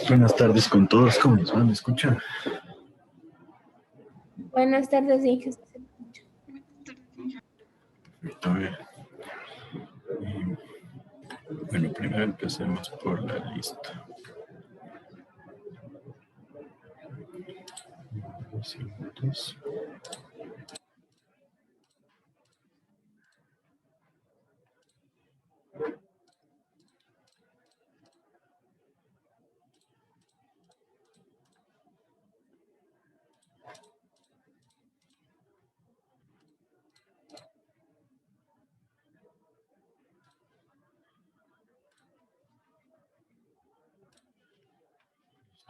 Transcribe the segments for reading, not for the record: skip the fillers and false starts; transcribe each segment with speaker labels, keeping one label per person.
Speaker 1: Buenas tardes con todos, ¿cómo les va? ¿Me escuchan?
Speaker 2: Buenas tardes, hija.
Speaker 1: Perfecto, a ver. Bueno, primero empecemos por la lista. Dos segundos.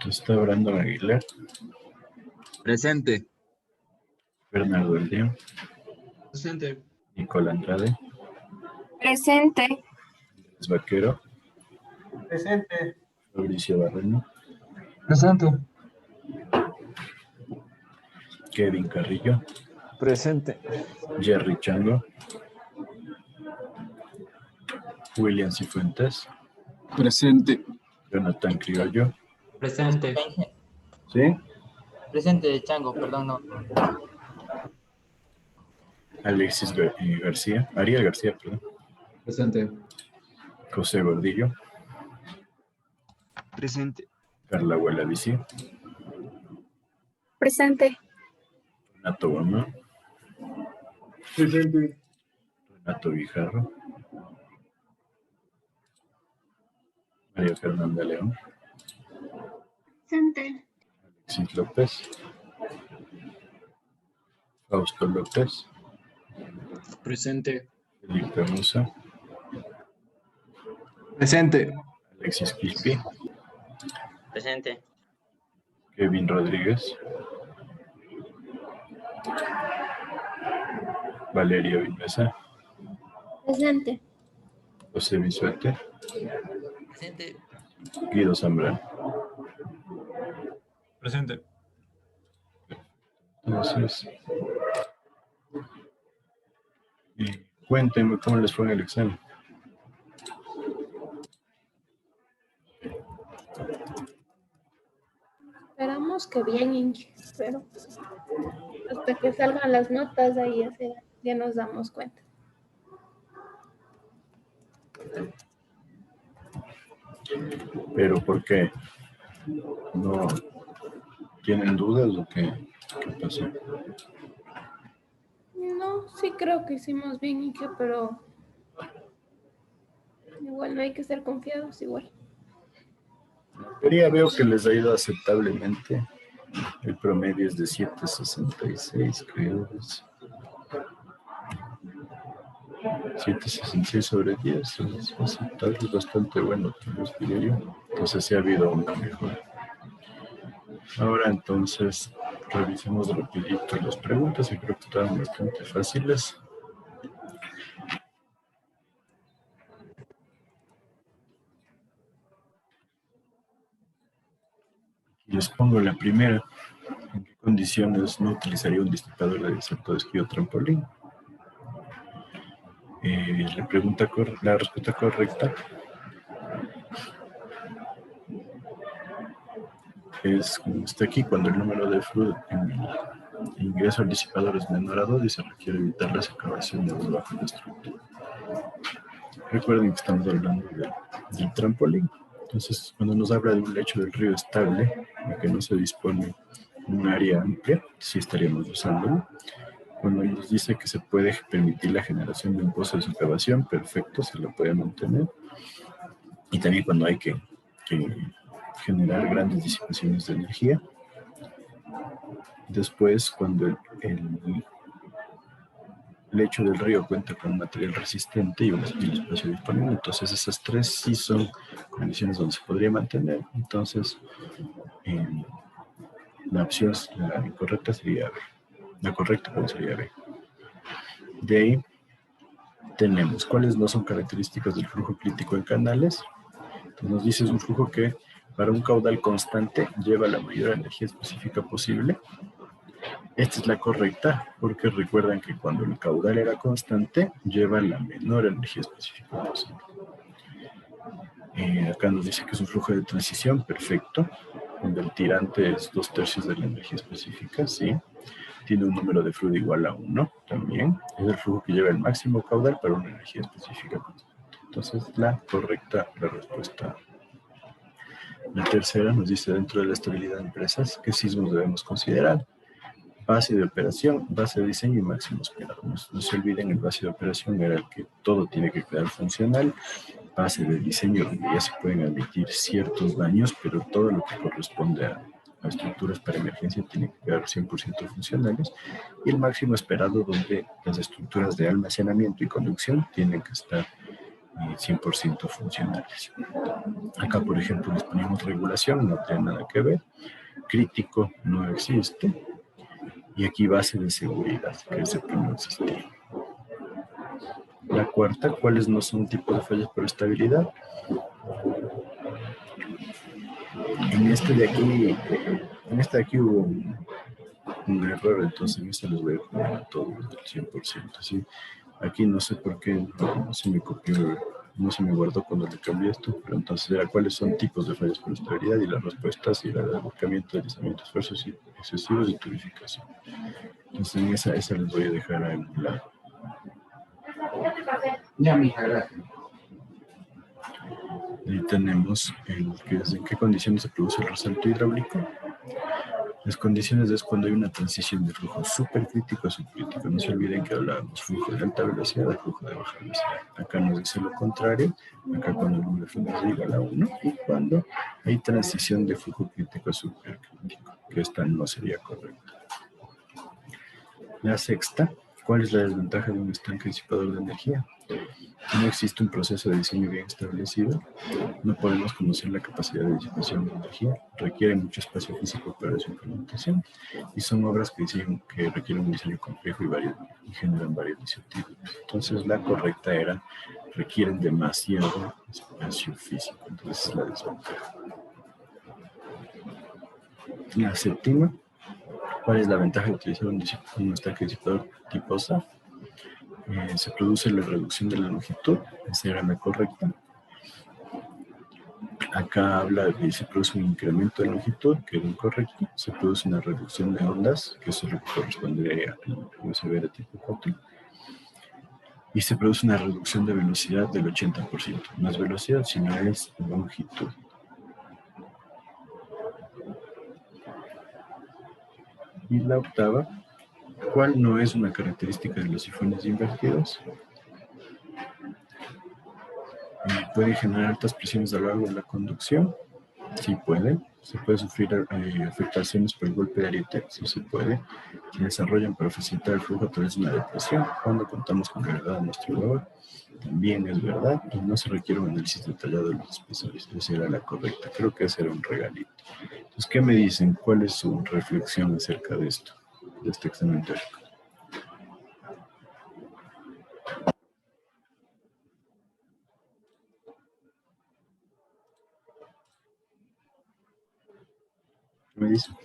Speaker 1: Está Brandon Aguilar,
Speaker 3: Presente.
Speaker 1: Bernardo Aldea,
Speaker 3: Presente.
Speaker 1: Nicole Andrade,
Speaker 2: Presente.
Speaker 1: Luis Vaquero,
Speaker 4: Presente.
Speaker 1: Fabricio Barreno,
Speaker 3: Presente.
Speaker 1: Kevin Carrillo,
Speaker 3: Presente.
Speaker 1: Jerry Chango, William Cifuentes,
Speaker 3: Presente.
Speaker 1: Jonathan Criollo,
Speaker 5: Presente.
Speaker 1: ¿sí?
Speaker 5: Presente, Chango, perdón, no.
Speaker 1: Alexis García, Ariel García, perdón,
Speaker 3: Presente.
Speaker 1: José Gordillo,
Speaker 3: Presente.
Speaker 1: Carla Gualavici,
Speaker 2: Presente.
Speaker 1: Renato Guamá,
Speaker 4: Presente.
Speaker 1: Renato Guijarro, María Fernanda León,
Speaker 2: Presente.
Speaker 1: Alexis López, Fausto López,
Speaker 3: Presente.
Speaker 1: Felipe Musa,
Speaker 3: Presente.
Speaker 1: Alexis Quispe,
Speaker 5: Presente.
Speaker 1: Kevin Rodríguez, Valeria Vilmesa,
Speaker 2: Presente.
Speaker 1: José Bisuete,
Speaker 5: Presente.
Speaker 1: Guido Zambrano.
Speaker 3: Presente.
Speaker 1: Entonces, cuéntenme cómo les fue en el examen.
Speaker 2: Esperamos que bien, Inge, pero hasta que salgan las notas ahí ya nos damos cuenta.
Speaker 1: ¿Pero por qué? ¿No tienen dudas o qué pasó?
Speaker 2: No, sí creo que hicimos bien, Inge, pero igual no hay que ser confiados, igual.
Speaker 1: Veo que les ha ido aceptablemente. El promedio es de 7.66, creo. 7.66 sobre 10 es aceptable, es bastante bueno, les diría yo. Entonces sí ha habido una mejora. Ahora entonces revisemos rapidito las preguntas y creo que están bastante fáciles. Les pongo la primera. ¿En qué condiciones no utilizaría un disipador de salto de esquí o trampolín? La respuesta correcta es, como está aquí, cuando el número de flujo en el ingreso al disipador es menor a 2 y se requiere evitar la separación de agua bajo la estructura. Recuerden que estamos hablando del trampolín. Entonces, cuando nos habla de un lecho del río estable, en que no se dispone un área amplia, sí estaríamos usándolo. Cuando nos dice que se puede permitir la generación de un pozo de excavación, perfecto, se lo puede mantener. Y también cuando hay que generar grandes disipaciones de energía. Después, cuando el lecho del río cuenta con un material resistente y un espacio disponible, entonces esas tres sí son condiciones donde se podría mantener. Entonces, la opción la incorrecta sería B. La correcta sería B. De ahí tenemos cuáles no son características del flujo crítico en canales. Entonces nos dice es un flujo que para un caudal constante lleva la mayor energía específica posible. Esta es la correcta porque recuerdan que cuando el caudal era constante lleva la menor energía específica posible. Acá nos dice que es un flujo de transición, perfecto, donde el tirante es 2/3 de la energía específica, sí. Tiene un número de flujo igual a 1, también. Es el flujo que lleva el máximo caudal para una energía específica constante. Entonces, la correcta, la respuesta. La tercera nos dice, dentro de la estabilidad de empresas, ¿qué sismos debemos considerar? Base de operación, base de diseño y máximo esperado. No se olviden, el base de operación era el que todo tiene que quedar funcional. Base de diseño, donde ya se pueden admitir ciertos daños, pero todo lo que corresponde a estructuras para emergencia tienen que quedar 100% funcionales. Y el máximo esperado, donde las estructuras de almacenamiento y conducción tienen que estar 100% funcionales. Acá, por ejemplo, les ponemos regulación, no tiene nada que ver. Crítico no existe. Y aquí base de seguridad, que es el que no existía. La cuarta, ¿cuáles no son tipos de fallas por estabilidad? En este de aquí hubo un error, entonces en este los voy a poner a todos al 100%. ¿Sí? Aquí no sé por qué no se me copió, no se me guardó cuando le cambié esto, pero entonces era cuáles son tipos de fallas por estabilidad y las respuestas y el acercamiento, deslizamiento, esfuerzos excesivos y turificación. Entonces en esa les voy a dejar a un lado.
Speaker 4: Ya, mija, gracias.
Speaker 1: Ahí tenemos el que es en qué condiciones se produce el resalto hidráulico. Las condiciones es cuando hay una transición de flujo supercrítico a subcrítico. No se olviden que hablábamos flujo de alta velocidad a flujo de baja velocidad. Acá nos dice lo contrario. Acá cuando el número de flujo es igual a 1 y cuando hay transición de flujo crítico a supercrítico, que esta no sería correcta. La sexta, ¿cuál es la desventaja de un estanque disipador de energía? No existe un proceso de diseño bien establecido. No podemos conocer la capacidad de disipación de energía. Requiere mucho espacio físico para su implementación. Y son obras que requieren un diseño complejo y generan varios incertidumbres. Entonces, la correcta era, requieren demasiado espacio físico. Entonces, es la desventaja. La séptima, ¿cuál es la ventaja de utilizar un estanque disipador tipo SAF? Se produce la reducción de la longitud, esa era la correcta. Acá habla de que se produce un incremento de longitud, que era incorrecto. Se produce una reducción de ondas, que eso correspondería al USB de tipo 4. Y se produce una reducción de velocidad del 80%. No es velocidad, sino es longitud. Y la octava, ¿cuál no es una característica de los sifones invertidos? ¿Puede generar altas presiones a lo largo de la conducción? Sí puede. Se puede sufrir afectaciones por el golpe de ariete, sí se puede. Se desarrollan para facilitar el flujo a través de una depresión. Cuando contamos con gravedad amortiguador, también es verdad. Y no se requiere un análisis detallado de los espesores. Esa era la correcta. Creo que ese era un regalito. Entonces, ¿qué me dicen? ¿Cuál es su reflexión acerca de esto? De este examen teórico. ¿Qué me dicen?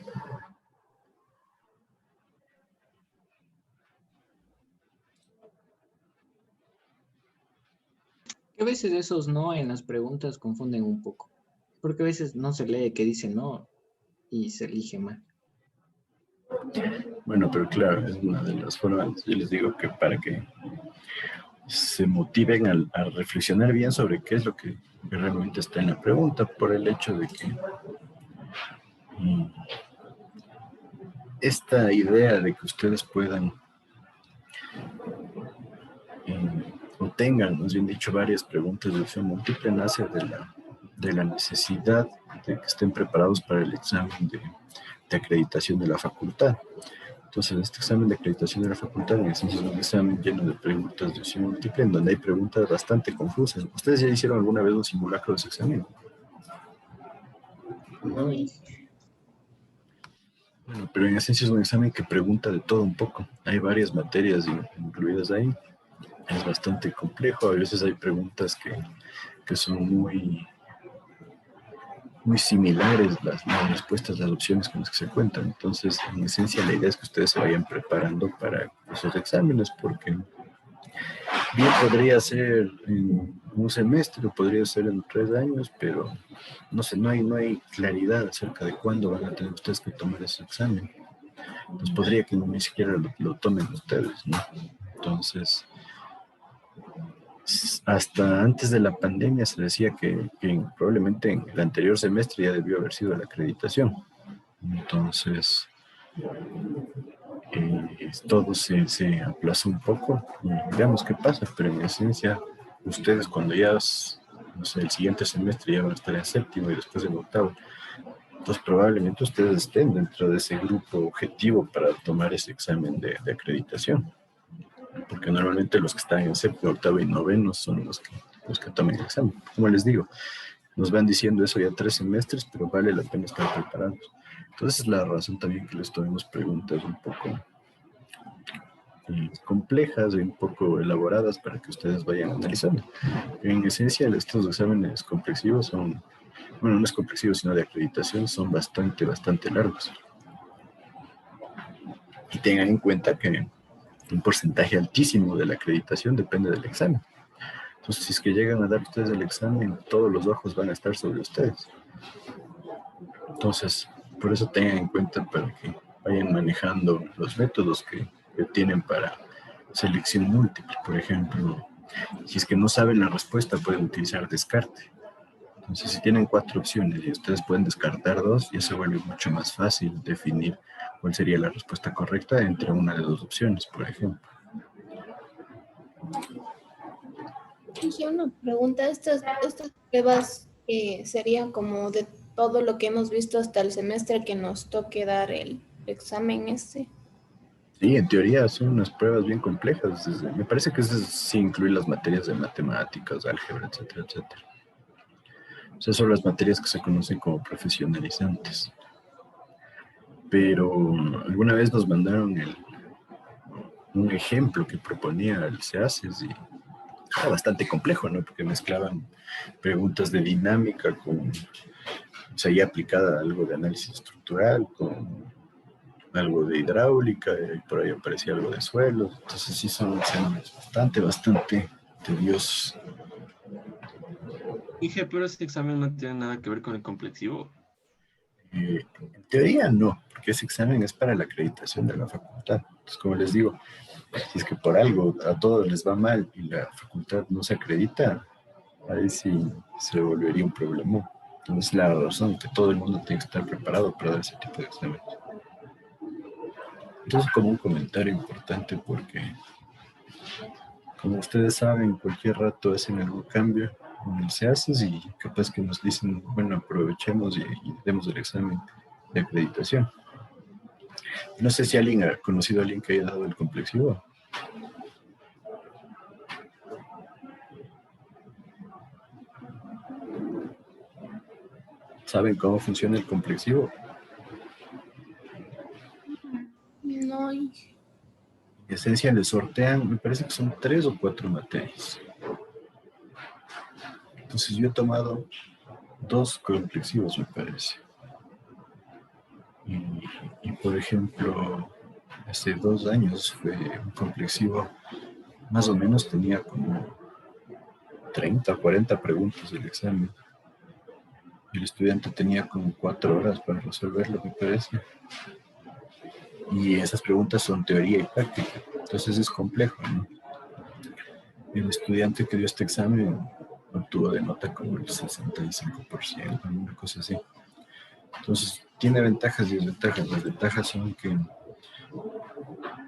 Speaker 6: A veces esos no en las preguntas confunden un poco, porque a veces no se lee que dice no y se elige mal.
Speaker 1: Bueno, pero claro, es una de las formas, yo les digo que para que se motiven a reflexionar bien sobre qué es lo que realmente está en la pregunta, por el hecho de que esta idea de que ustedes puedan o tengan, más bien dicho, varias preguntas de opción múltiple nace de la necesidad de que estén preparados para el examen de acreditación de la facultad. Entonces, este examen de acreditación de la facultad en esencia es un examen lleno de preguntas de opción múltiple, en donde hay preguntas bastante confusas. ¿Ustedes ya hicieron alguna vez un simulacro de ese examen?
Speaker 6: No,
Speaker 1: Bueno, pero en esencia es un examen que pregunta de todo un poco. Hay varias materias incluidas ahí. Es bastante complejo. A veces hay preguntas que son muy similares las respuestas, las opciones con las que se cuentan. Entonces, en esencia, la idea es que ustedes se vayan preparando para esos exámenes, porque Bien, podría ser en un semestre o podría ser en 3 años, pero no sé, no hay claridad acerca de cuándo van a tener ustedes que tomar ese examen. Pues podría que ni siquiera lo tomen ustedes, ¿no? Entonces, hasta antes de la pandemia se decía que probablemente en el anterior semestre ya debió haber sido la acreditación. Entonces, todo se aplazó un poco y veamos qué pasa, pero en esencia, ustedes cuando ya, no sé, el siguiente semestre ya van a estar en séptimo y después en octavo, entonces probablemente ustedes estén dentro de ese grupo objetivo para tomar ese examen de acreditación, porque normalmente los que están en séptimo, octavo y noveno son los que toman el examen. Como les digo, nos van diciendo eso ya 3 semestres, pero vale la pena estar preparados. Entonces es la razón también que les tomemos preguntas un poco complejas y un poco elaboradas para que ustedes vayan analizando. En esencia, estos exámenes complexivos son, bueno, no es complexivo, sino de acreditación, son bastante largos. Y tengan en cuenta que un porcentaje altísimo de la acreditación depende del examen. Entonces, si es que llegan a dar ustedes el examen, todos los ojos van a estar sobre ustedes. Entonces, por eso tengan en cuenta para que vayan manejando los métodos que tienen para selección múltiple. Por ejemplo, si es que no saben la respuesta, pueden utilizar descarte. Entonces, si tienen 4 opciones y ustedes pueden descartar 2, ya se vuelve mucho más fácil definir cuál sería la respuesta correcta entre una de 2 opciones, por ejemplo.
Speaker 2: Y una pregunta, estas pruebas serían como de todo lo que hemos visto hasta el semestre que nos toque dar el examen este.
Speaker 1: Sí, en teoría son unas pruebas bien complejas. Me parece que eso sí incluye las materias de matemáticas, álgebra, etcétera, etcétera. O sea, son las materias que se conocen como profesionalizantes. Pero alguna vez nos mandaron un ejemplo que proponía el CEACES y era bastante complejo, ¿no? Porque mezclaban preguntas de dinámica con, o sea, ya aplicada a algo de análisis estructural, con algo de hidráulica, y por ahí aparecía algo de suelos. Entonces sí son exámenes bastante tediosos.
Speaker 7: Dije, pero este examen no tiene nada que ver con el complexivo.
Speaker 1: En teoría no, porque ese examen es para la acreditación de la facultad. Entonces, como les digo, si es que por algo a todos les va mal y la facultad no se acredita, ahí sí se volvería un problema. Entonces, la razón que todo el mundo tiene que estar preparado para dar ese tipo de exámenes. Entonces, como un comentario importante, porque como ustedes saben, cualquier rato hacen algún cambio en el CEACES y capaz que nos dicen, bueno, aprovechemos y demos el examen de acreditación. No sé si alguien ha conocido a alguien que haya dado el complexivo. ¿Saben cómo funciona el complexivo?
Speaker 2: No,
Speaker 1: En esencia le sortean, me parece que son 3 o 4 materias. Entonces yo he tomado 2 complexivos, me parece. Y por ejemplo, hace 2 años fue un complexivo, más o menos tenía como 30 o 40 preguntas del examen. El estudiante tenía como 4 horas para resolverlo, me parece. Y esas preguntas son teoría y práctica, entonces es complejo, ¿no? El estudiante que dio este examen obtuvo de nota como el 65%, alguna cosa así. Entonces, tiene ventajas y desventajas. Las ventajas son que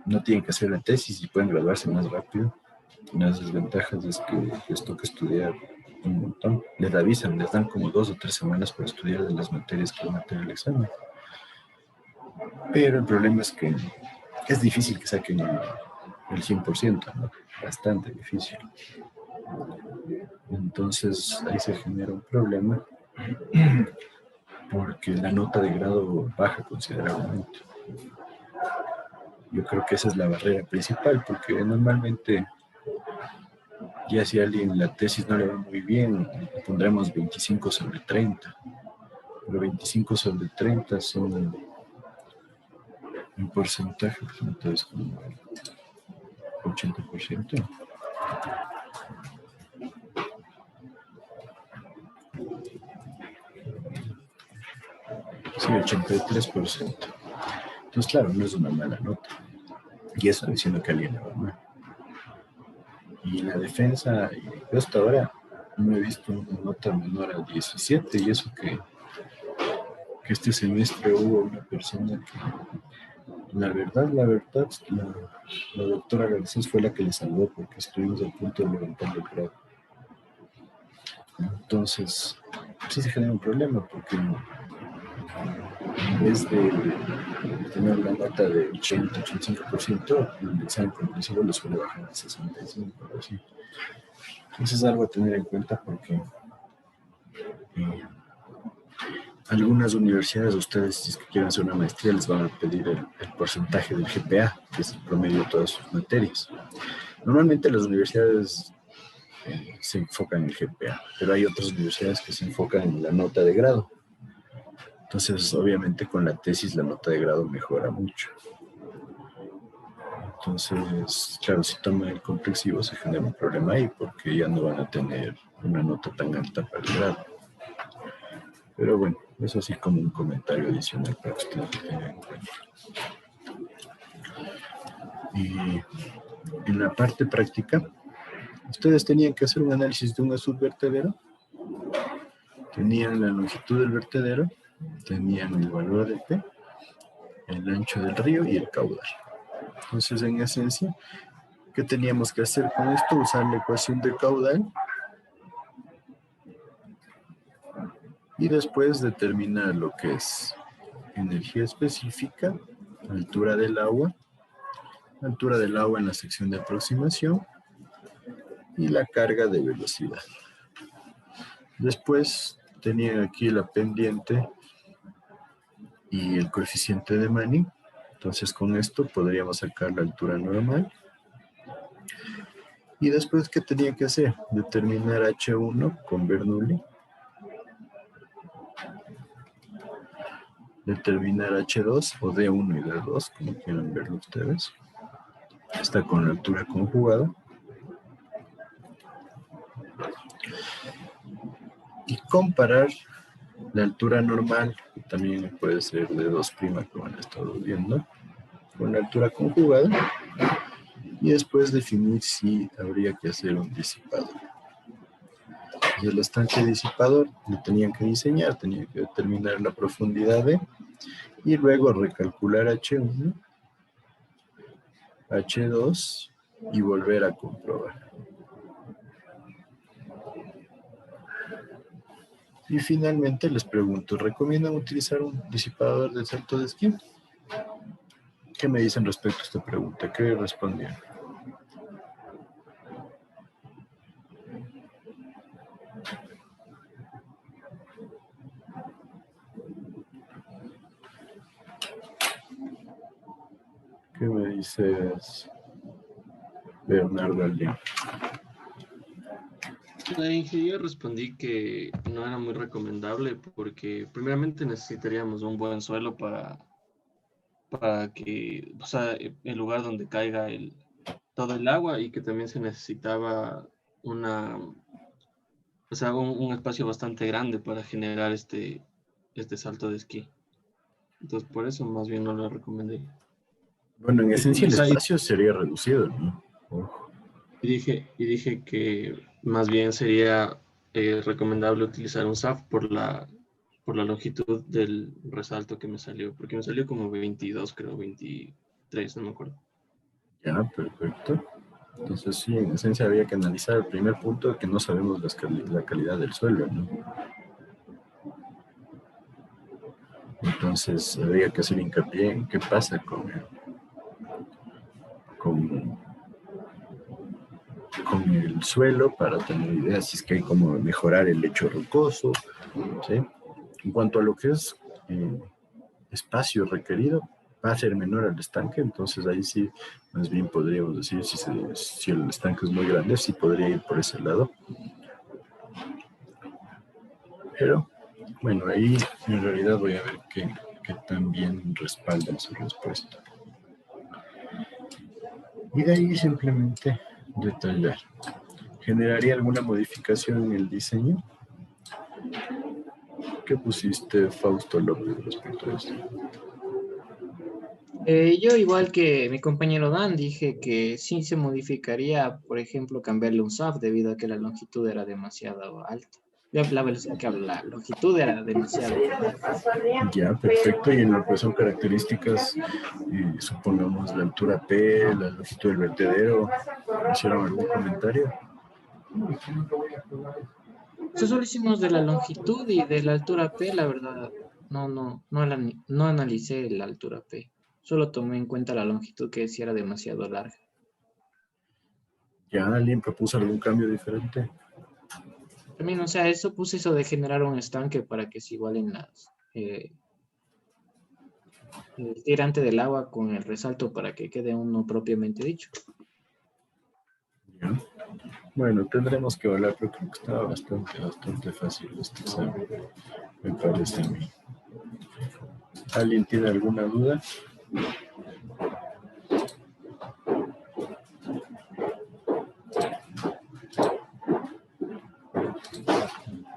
Speaker 1: no tienen que hacer la tesis y pueden graduarse más rápido. Las desventajas es que les toca estudiar un montón. Les avisan, les dan como 2 o 3 semanas para estudiar de las materias que van a tener el examen. Pero el problema es que es difícil que saquen el 100%, ¿no? Bastante difícil. Entonces ahí se genera un problema porque la nota de grado baja considerablemente. Yo creo que esa es la barrera principal, porque normalmente ya si a alguien la tesis no le va muy bien, pondremos 25 sobre 30. Pero 25 sobre 30 son un porcentaje, entonces como el 80%. Sí, 83%. Entonces, claro, no es una mala nota. Y eso diciendo que alguien le va mal. Y en la defensa, yo hasta ahora no he visto una nota menor a 17, y eso que este semestre hubo una persona que, la doctora Garcés fue la que le salvó, porque estuvimos a punto de levantar el grado. Entonces, sí se genera un problema, porque en vez de tener una nota de 80-85%, el examen comprensivo lo suele bajar al 65%, o así. Entonces es algo a tener en cuenta, porque algunas universidades, ustedes, si es que quieren hacer una maestría, les van a pedir el porcentaje del GPA, que es el promedio de todas sus materias. Normalmente las universidades se enfocan en el GPA, pero hay otras universidades que se enfocan en la nota de grado. Entonces, obviamente, con la tesis la nota de grado mejora mucho. Entonces, claro, si toman el complexivo se genera un problema ahí, porque ya no van a tener una nota tan alta para el grado. Pero bueno, eso así como un comentario adicional para que ustedes lo tengan en cuenta. Y en la parte práctica, ustedes tenían que hacer un análisis de un subvertedero. Tenían la longitud del vertedero, tenían el valor de P, el ancho del río y el caudal. Entonces, en esencia, ¿qué teníamos que hacer con esto? Usar la ecuación de caudal y después determinar lo que es energía específica, altura del agua en la sección de aproximación y la carga de velocidad. Después tenían aquí la pendiente y el coeficiente de Manning. Entonces con esto podríamos sacar la altura normal. Y después, ¿qué tenía que hacer? Determinar H1 con Bernoulli. Determinar H2 o D1 y D2, como quieran verlo ustedes. Está con la altura conjugada. Y comparar la altura normal, que también puede ser D2', como han estado viendo, con la altura conjugada. Y después definir si habría que hacer un disipador. Y el estanque disipador lo tenían que diseñar, tenían que determinar la profundidad de, y luego recalcular H1, H2 y volver a comprobar. Y finalmente les pregunto, ¿recomiendan utilizar un disipador de salto de esquí? ¿Qué me dicen respecto a esta pregunta? ¿Qué respondieron? ¿Qué me dices, Bernardo Aldín?
Speaker 7: La ingeniería respondí que no era muy recomendable porque primeramente necesitaríamos un buen suelo para que, o sea, el lugar donde caiga todo el agua, y que también se necesitaba un espacio bastante grande para generar este salto de esquí. Entonces, por eso más bien no lo recomendé.
Speaker 1: Bueno, en esencia el
Speaker 7: O sea,
Speaker 1: espacio sería reducido, ¿no? Ojo.
Speaker 7: Y dije que más bien sería recomendable utilizar un SAF por la longitud del resalto que me salió, porque me salió como 22, creo, 23, no me acuerdo.
Speaker 1: Ya, perfecto. Entonces sí, en esencia había que analizar el primer punto, que no sabemos la calidad del suelo, ¿no? Entonces habría que hacer hincapié en qué pasa con el suelo, para tener ideas si es que hay como mejorar el lecho rocoso, ¿sí? En cuanto a lo que es espacio requerido, va a ser menor al estanque, entonces ahí sí, más bien podríamos decir, si el estanque es muy grande, sí podría ir por ese lado. Pero, bueno, ahí en realidad voy a ver qué tan bien respaldan su respuesta. Y de ahí simplemente Detallar. ¿Generaría alguna modificación en el diseño? ¿Qué pusiste, Fausto López, respecto a esto?
Speaker 6: Yo, igual que mi compañero Dan, dije que sí se modificaría, por ejemplo, cambiarle un SAF debido a que la longitud era demasiado alta. La velocidad que habla, la longitud era demasiado alta.
Speaker 1: Ya, perfecto. Y en lo que son características, supongamos la altura P, la longitud del vertedero, ¿hicieron algún comentario?
Speaker 6: Eso solo hicimos de la longitud y de la altura P, la verdad, no analicé la altura P. Solo tomé en cuenta la longitud, que sí era demasiado larga.
Speaker 1: ¿Ya alguien propuso algún cambio diferente?
Speaker 6: También, o sea, puse eso de generar un estanque para que se igualen el tirante del agua con el resalto para que quede uno propiamente dicho.
Speaker 1: Ya. Bueno, tendremos que hablar, pero creo que estaba bastante fácil este examen, me parece a mí. ¿Alguien tiene alguna duda?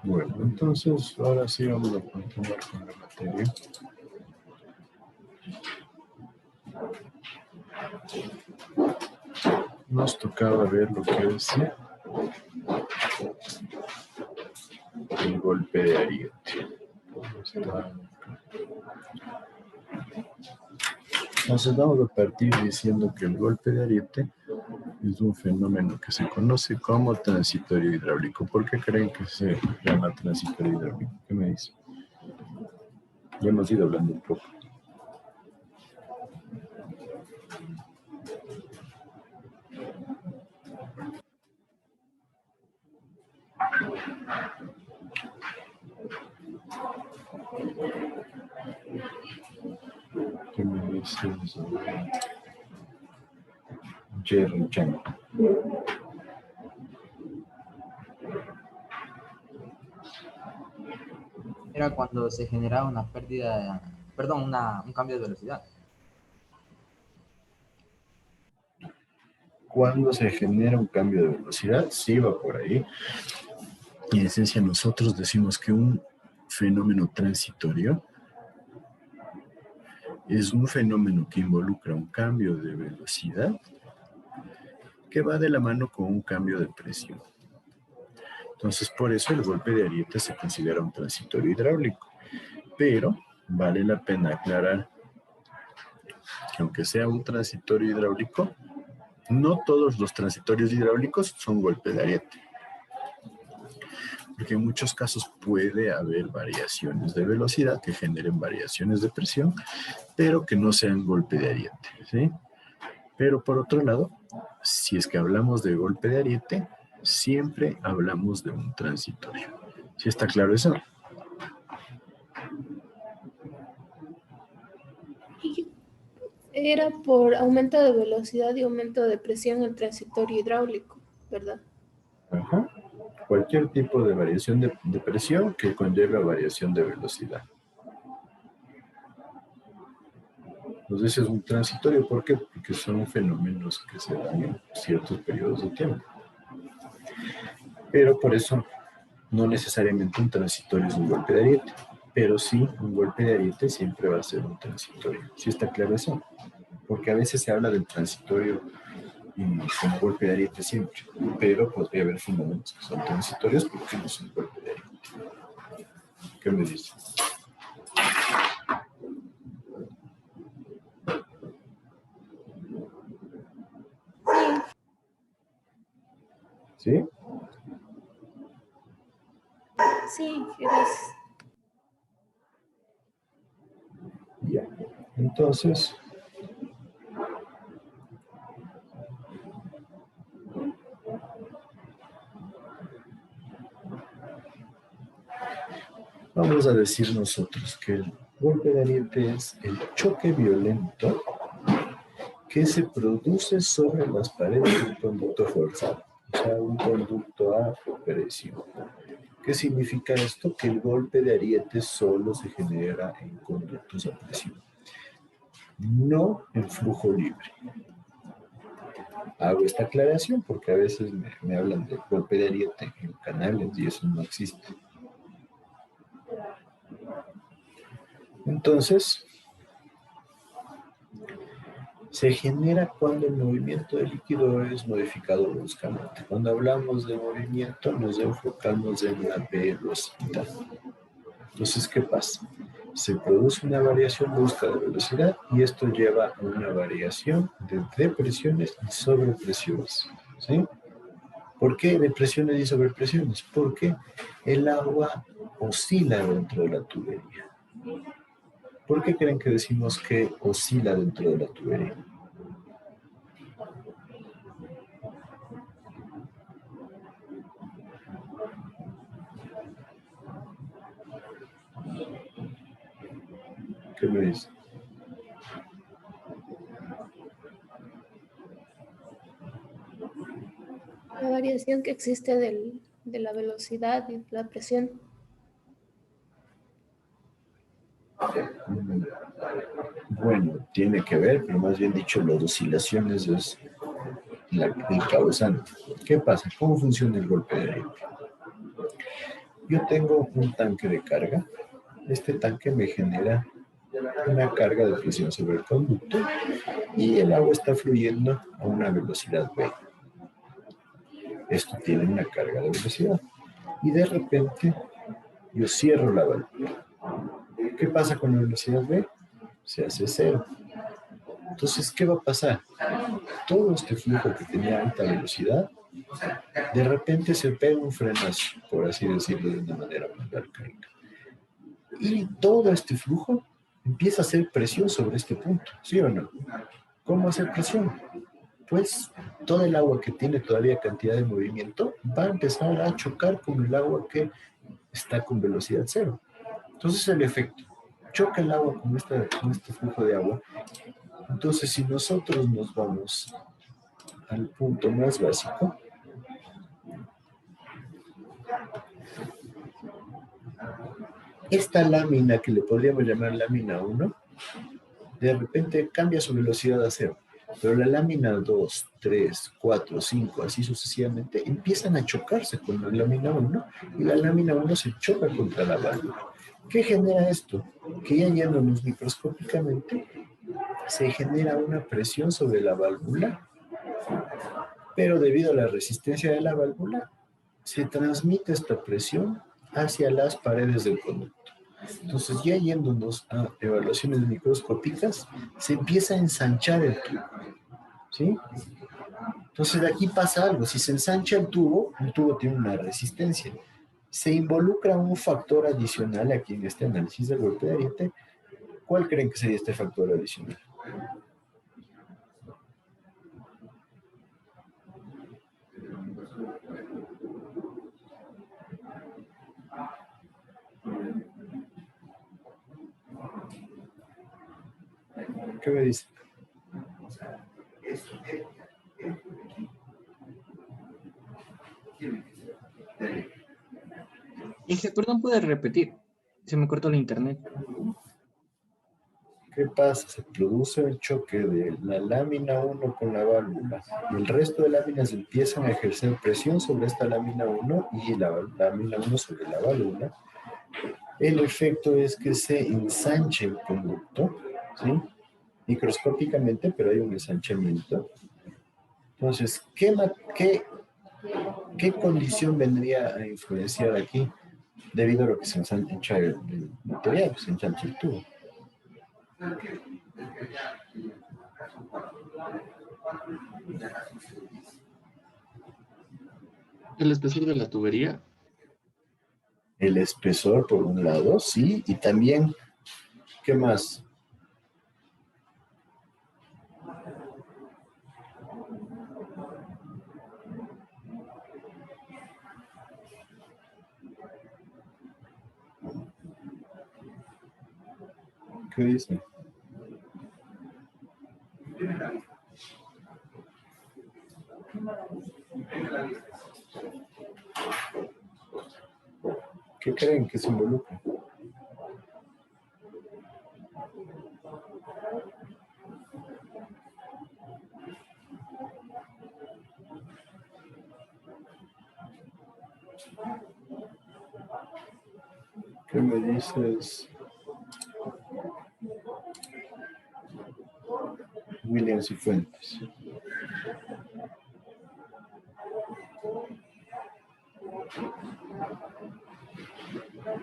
Speaker 1: Bueno, entonces ahora sí vamos a continuar con la materia. Nos tocaba ver lo que es el golpe de ariete. Entonces vamos a partir diciendo que el golpe de ariete es un fenómeno que se conoce como transitorio hidráulico. ¿Por qué creen que se llama transitorio hidráulico? ¿Qué me dice? Ya hemos ido hablando un poco. ¿Qué me dices? Jerry Chan.
Speaker 5: Era cuando se generaba una pérdida, perdón, un cambio de velocidad.
Speaker 1: Cuando se genera un cambio de velocidad, sí va por ahí. Y en esencia nosotros decimos que un fenómeno transitorio es un fenómeno que involucra un cambio de velocidad que va de la mano con un cambio de presión. Entonces, por eso el golpe de ariete se considera un transitorio hidráulico. Pero vale la pena aclarar que aunque sea un transitorio hidráulico, no todos los transitorios hidráulicos son golpe de ariete. Porque en muchos casos puede haber variaciones de velocidad que generen variaciones de presión, pero que no sean golpe de ariete, ¿sí? Pero por otro lado, si es que hablamos de golpe de ariete, siempre hablamos de un transitorio. ¿Sí está claro eso?
Speaker 2: Era por aumento de velocidad y aumento de presión el transitorio hidráulico, ¿verdad?
Speaker 1: Ajá. Cualquier tipo de variación de presión que conlleve a variación de velocidad. Entonces es un transitorio, ¿por qué? Porque son fenómenos que se dan en ciertos periodos de tiempo. Pero por eso no necesariamente un transitorio es un golpe de ariete, pero sí un golpe de ariete siempre va a ser un transitorio. ¿Sí está claro eso? Porque a veces se habla del transitorio como golpe de ariete siempre, pero podría haber fenómenos que son transitorios porque no son golpe de ariete. ¿Qué me dice? ¿Sí?
Speaker 2: Sí, gracias.
Speaker 1: Ya. Entonces, vamos a decir nosotros que el golpe de ariete es el choque violento que se produce sobre las paredes de un conducto forzado, o sea, un conducto a presión. ¿Qué significa esto? Que el golpe de ariete solo se genera en conductos a presión, no en flujo libre. Hago esta aclaración porque a veces me hablan de golpe de ariete en canales y eso no existe. Entonces, se genera cuando el movimiento del líquido es modificado bruscamente. Cuando hablamos de movimiento, nos enfocamos en la velocidad. Entonces, ¿qué pasa? Se produce una variación brusca de velocidad y esto lleva a una variación de depresiones y sobrepresiones. ¿Sí? ¿Por qué depresiones y sobrepresiones? Porque el agua oscila dentro de la tubería. ¿Por qué creen que decimos que oscila dentro de la tubería? ¿Qué me dice?
Speaker 2: La variación que existe de la velocidad y la presión.
Speaker 1: Bueno, tiene que ver, pero más bien dicho, las oscilaciones es el causante. ¿Qué pasa? ¿Cómo funciona el golpe de aire? Yo tengo un tanque de carga. Este tanque me genera una carga de presión sobre el conducto y el agua está fluyendo a una velocidad V. Esto tiene una carga de velocidad. Y de repente yo cierro la válvula. ¿Qué pasa con la velocidad V? Se hace cero. Entonces, ¿qué va a pasar? Todo este flujo que tenía alta velocidad, de repente se pega un frenazo, por así decirlo de una manera muy arcaica. Y todo este flujo empieza a hacer presión sobre este punto, ¿sí o no? ¿Cómo hacer presión? Pues todo el agua que tiene todavía cantidad de movimiento va a empezar a chocar con el agua que está con velocidad cero. Entonces el efecto, choca el agua con este flujo de agua. Entonces si nosotros nos vamos al punto más básico, esta lámina que le podríamos llamar lámina 1, de repente cambia su velocidad a cero. Pero la lámina 2, 3, 4, 5, así sucesivamente, empiezan a chocarse con la lámina 1 y la lámina 1 se choca contra la válvula. ¿Qué genera esto? Que ya yéndonos microscópicamente, se genera una presión sobre la válvula, pero debido a la resistencia de la válvula, se transmite esta presión hacia las paredes del conducto. Entonces, ya yéndonos a evaluaciones microscópicas, se empieza a ensanchar el tubo, ¿sí? Entonces, de aquí pasa algo. Si se ensancha el tubo tiene una resistencia. Se involucra un factor adicional aquí en este análisis del golpe de ariete. ¿Cuál creen que sería este factor adicional? ¿Qué me dice?
Speaker 6: Dije, perdón, ¿puede repetir? Se me cortó el internet.
Speaker 1: ¿Qué pasa? Se produce el choque de la lámina 1 con la válvula y el resto de láminas empiezan a ejercer presión sobre esta lámina 1 y la lámina 1 sobre la válvula. El efecto es que se ensanche el conducto, ¿sí? Microscópicamente, pero hay un ensanchamiento. Entonces, ¿qué condición vendría a influenciar aquí? Debido a lo que se ensancha el material, se ensancha el tubo.
Speaker 7: El espesor de la tubería.
Speaker 1: El espesor, por un lado, sí, y también, ¿qué más? ¿Qué dice? ¿Qué creen que se involucra? ¿Qué me dices? Williams y Fuentes.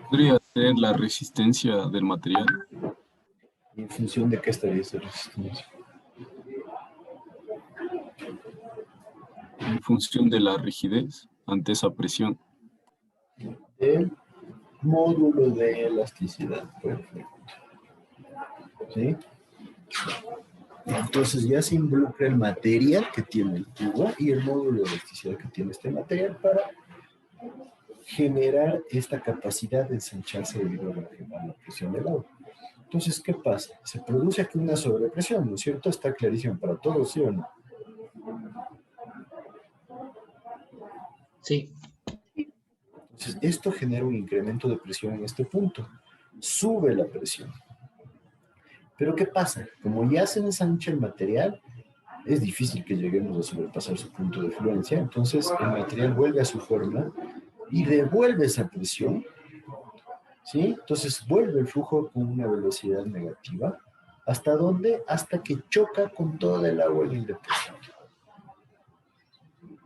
Speaker 3: Podría ser la resistencia del material.
Speaker 1: ¿En función de qué estaría esa resistencia?
Speaker 3: En función de la rigidez ante esa presión.
Speaker 1: El módulo de elasticidad. Perfecto. ¿Sí? Entonces ya se involucra el material que tiene el tubo y el módulo de elasticidad que tiene este material para generar esta capacidad de ensancharse debido a la presión del agua. Entonces, ¿qué pasa? Se produce aquí una sobrepresión, ¿no es cierto? Está clarísimo para todos, ¿sí o no?
Speaker 6: Sí.
Speaker 1: Entonces, esto genera un incremento de presión en este punto. Sube la presión. Pero ¿qué pasa? Como ya se ensancha el material, es difícil que lleguemos a sobrepasar su punto de fluencia. Entonces, el material vuelve a su forma y devuelve esa presión. ¿Sí? Entonces vuelve el flujo con una velocidad negativa. ¿Hasta dónde? Hasta que choca con toda el agua en el depósito.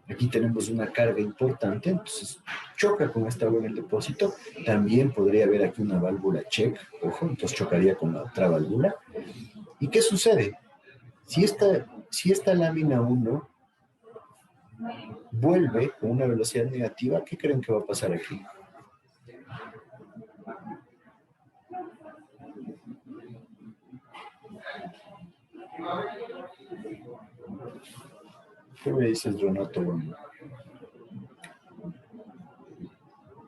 Speaker 1: Aquí tenemos una carga importante, entonces choca con esta agua en el depósito. También podría haber aquí una válvula check, ojo, entonces chocaría con la otra válvula. ¿Y qué sucede? Si esta lámina 1 vuelve con una velocidad negativa, ¿qué creen que va a pasar aquí? ¿Qué me dices, Renato?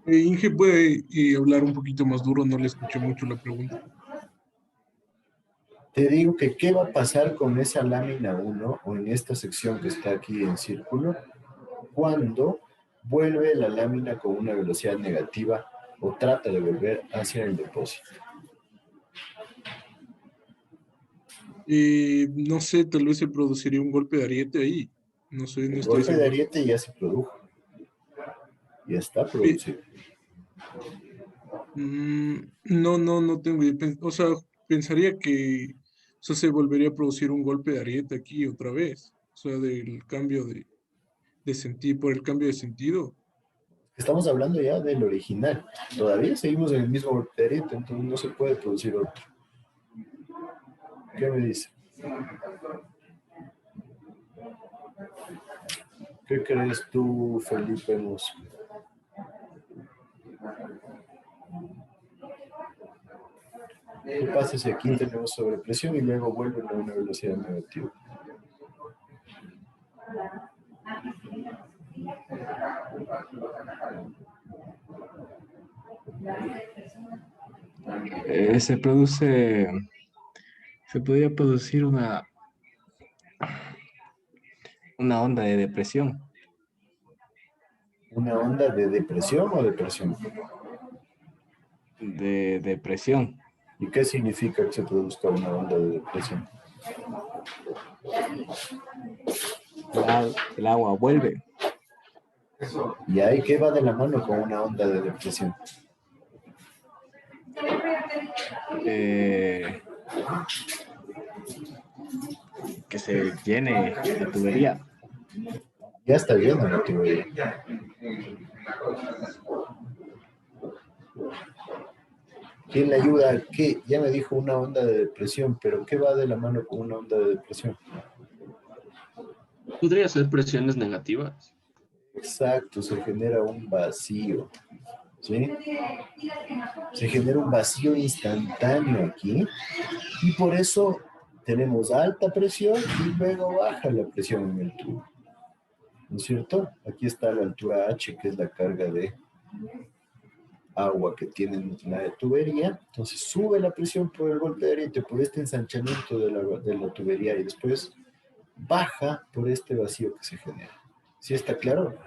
Speaker 8: Inge, ¿puede hablar un poquito más duro? No le escuché mucho la pregunta.
Speaker 1: Te digo que qué va a pasar con esa lámina 1 o en esta sección que está aquí en círculo cuando vuelve la lámina con una velocidad negativa o trata de volver hacia el depósito.
Speaker 8: No sé, tal vez se produciría un golpe de ariete ahí. No sé, no
Speaker 1: El
Speaker 8: estoy
Speaker 1: golpe de
Speaker 8: seguro.
Speaker 1: ariete ya se produjo. Ya está producido.
Speaker 8: No tengo idea. O sea, pensaría que se volvería a producir un golpe de ariete aquí otra vez. O sea, del cambio de sentido, por el cambio de sentido.
Speaker 1: Estamos hablando ya del original. Todavía seguimos en el mismo golpe de ariete, entonces no se puede producir otro. ¿Qué me dice? ¿Qué crees tú, Felipe Mozo? ¿Qué pasa si aquí tenemos sobrepresión y luego vuelve a una velocidad negativa?
Speaker 9: Se podría producir una onda de depresión.
Speaker 1: ¿Una onda de depresión o depresión?
Speaker 9: De depresión.
Speaker 1: ¿Y qué significa que se produzca una onda de depresión?
Speaker 9: El agua vuelve.
Speaker 1: ¿Y ahí qué va de la mano con una onda de depresión?
Speaker 9: Que se llene la tubería.
Speaker 1: Ya está llena la tubería. ¿Quién le ayuda? ¿Qué? Ya me dijo una onda de depresión, pero ¿qué va de la mano con una onda de depresión?
Speaker 7: Podría ser presiones negativas.
Speaker 1: Exacto, se genera un vacío. ¿Sí? Se genera un vacío instantáneo aquí y por eso tenemos alta presión y luego baja la presión en el tubo. ¿No es cierto? Aquí está la altura H, que es la carga de agua que tiene la tubería. Entonces sube la presión por el golpe de ariete, por este ensanchamiento de la tubería y después baja por este vacío que se genera. ¿Sí está claro?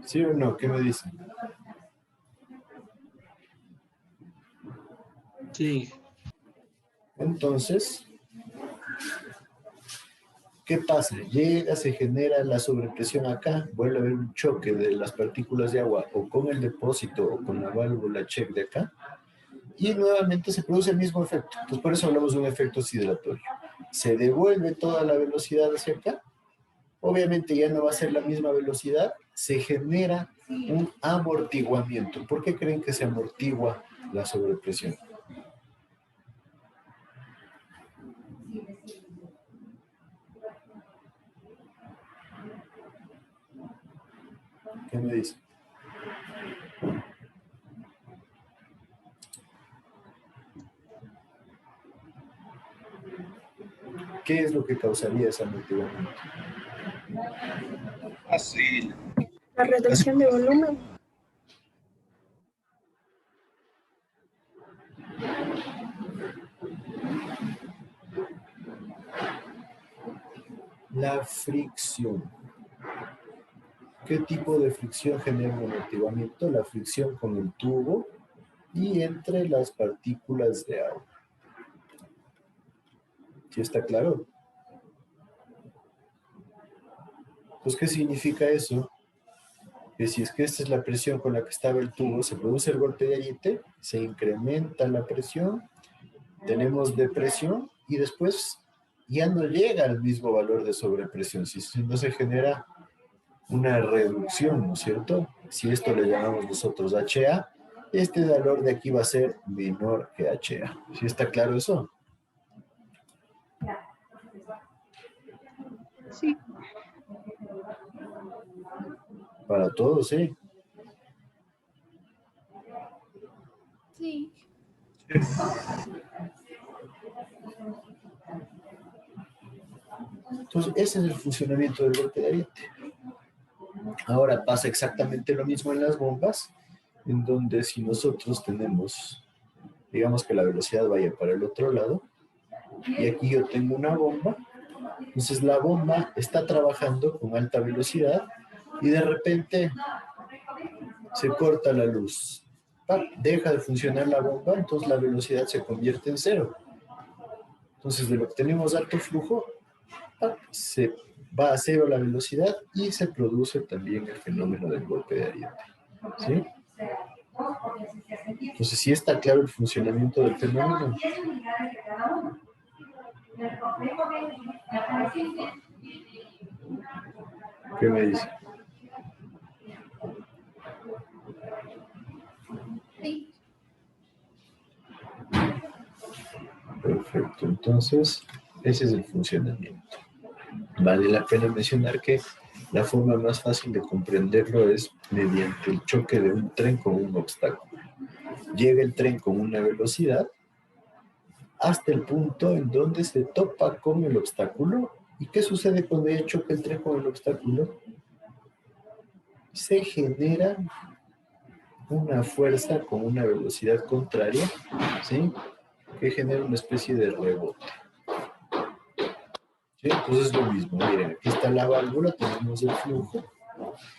Speaker 1: ¿Sí o no? ¿Qué me dicen?
Speaker 7: Sí.
Speaker 1: Entonces, ¿Qué pasa? Llega, se genera la sobrepresión acá, vuelve a haber un choque de las partículas de agua o con el depósito o con la válvula check de acá, y nuevamente se produce el mismo efecto. Entonces, por eso hablamos de un efecto oscilatorio. Se devuelve toda la velocidad hacia acá, obviamente ya no va a ser la misma velocidad, se genera un amortiguamiento. ¿Por qué creen que se amortigua la sobrepresión? ¿Qué me dice? ¿Qué es lo que causaría ese amortiguamiento?
Speaker 10: Así.
Speaker 2: La reducción de volumen.
Speaker 1: La fricción. ¿Qué tipo de fricción genera un amortiguamiento? La fricción con el tubo y entre las partículas de agua. ¿Sí está claro? Pues, ¿qué significa eso? Que si es que esta es la presión con la que estaba el tubo, se produce el golpe de ariete, se incrementa la presión, tenemos depresión y después ya no llega al mismo valor de sobrepresión, si no se genera una reducción, ¿no es cierto? Si esto le llamamos nosotros HA, este valor de aquí va a ser menor que HA. ¿Sí está claro eso?
Speaker 2: Sí.
Speaker 1: Para todos, ¿sí?
Speaker 2: Sí.
Speaker 1: Entonces, ese es el funcionamiento del golpe de ariete. Ahora pasa exactamente lo mismo en las bombas, en donde si nosotros tenemos, digamos que la velocidad vaya para el otro lado, y aquí yo tengo una bomba, entonces la bomba está trabajando con alta velocidad y de repente se corta la luz. Deja de funcionar la bomba, entonces la velocidad se convierte en cero. Entonces de lo que tenemos alto flujo, se va a cero la velocidad y se produce también el fenómeno del golpe de ariete. ¿Sí? Entonces, ¿sí está claro el funcionamiento del fenómeno? ¿Qué me dice?
Speaker 2: Sí.
Speaker 1: Perfecto, entonces ese es el funcionamiento. Vale la pena mencionar que la forma más fácil de comprenderlo es mediante el choque de un tren con un obstáculo. Llega el tren con una velocidad hasta el punto en donde se topa con el obstáculo. ¿Y qué sucede cuando ya choca el tren con el obstáculo? Se genera una fuerza con una velocidad contraria, ¿sí? Que genera una especie de rebote. ¿Sí? Entonces es lo mismo, miren, aquí está la válvula, tenemos el flujo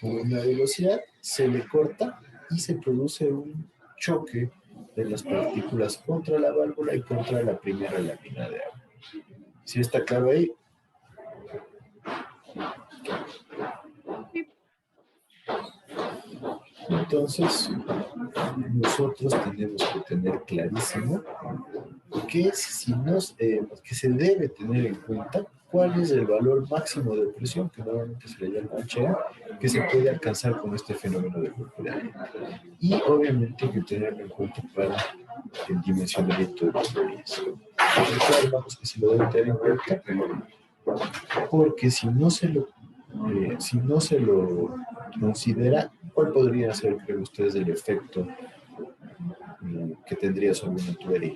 Speaker 1: con una velocidad, se le corta y se produce un choque de las partículas contra la válvula y contra la primera lámina de agua. ¿Sí está claro ahí? Entonces, nosotros tenemos que tener clarísimo que, que se debe tener en cuenta cuál es el valor máximo de presión, que normalmente se le llama HA, que se puede alcanzar con este fenómeno de golpe de ariete. Y obviamente hay que tenerlo en cuenta para el dimensionamiento de las teorías. Vamos que se lo deben tener en cuenta, porque si no se lo considera, ¿cuál podría ser, creen ustedes, el efecto que tendría sobre una tubería?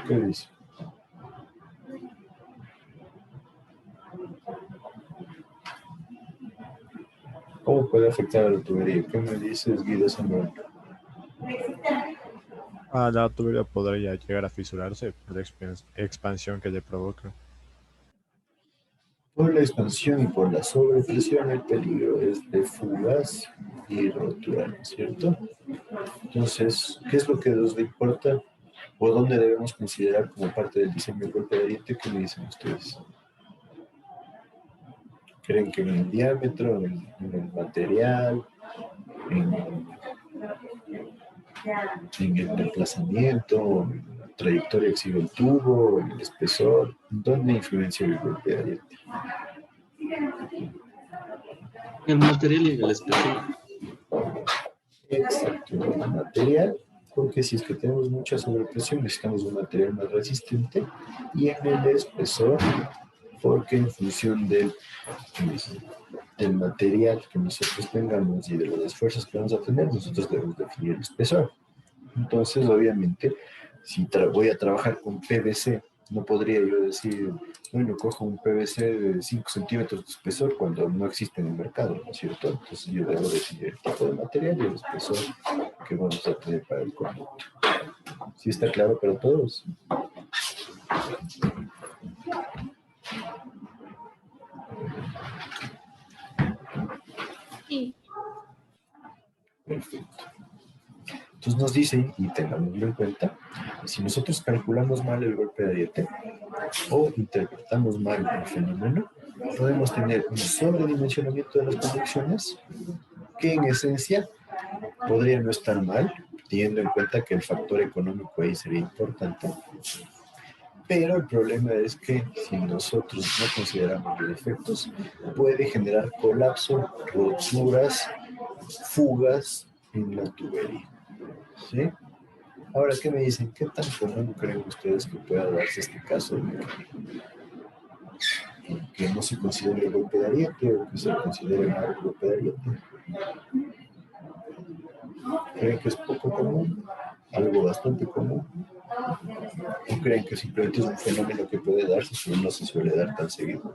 Speaker 1: ¿Qué dice? ¿Cómo puede afectar a la tubería? ¿Qué me dices, Guido Samuel?
Speaker 11: La tubería podría llegar a fisurarse por la expansión que le provoca.
Speaker 1: Por la expansión y por la sobrepresión, el peligro es de fugas y rotura, ¿no es cierto? Entonces, ¿qué es lo que nos importa o dónde debemos considerar como parte del diseño del golpe de ariete? ¿Qué me dicen ustedes? ¿Creen que en el diámetro, en el material, en el desplazamiento, en la trayectoria que sigue el tubo, en el espesor? ¿Dónde influencia el golpe de ariete?
Speaker 7: El material y el espesor.
Speaker 1: Exacto, el material, porque si es que tenemos mucha sobrepresión necesitamos un material más resistente, y en el espesor, porque en función del material que nosotros tengamos y de los esfuerzos que vamos a tener, nosotros debemos definir el espesor. Entonces, obviamente, si voy a trabajar con PVC, no podría yo decir, bueno, cojo un PVC de 5 centímetros de espesor cuando no existe en el mercado, ¿no es cierto? Entonces yo debo definir el tipo de material y el espesor que vamos a tener para el conducto. ¿Sí está claro para todos?
Speaker 2: Sí.
Speaker 1: Perfecto. Entonces nos dicen, y tengámoslo en cuenta, si nosotros calculamos mal el golpe de ariete o interpretamos mal el fenómeno, podemos tener un sobredimensionamiento de las conducciones que en esencia podría no estar mal, teniendo en cuenta que el factor económico ahí sería importante. Pero el problema es que si nosotros no consideramos los efectos, puede generar colapso, roturas, fugas en la tubería. ¿Sí? Ahora, ¿qué me dicen? ¿Qué tan común creen ustedes que pueda darse este caso de que no se considere el golpe de ariete o que se considere mal el golpe de ariete? ¿Creen que es poco común? ¿Algo bastante común? ¿O creen que simplemente es un fenómeno que puede darse, pero no se suele dar tan seguido?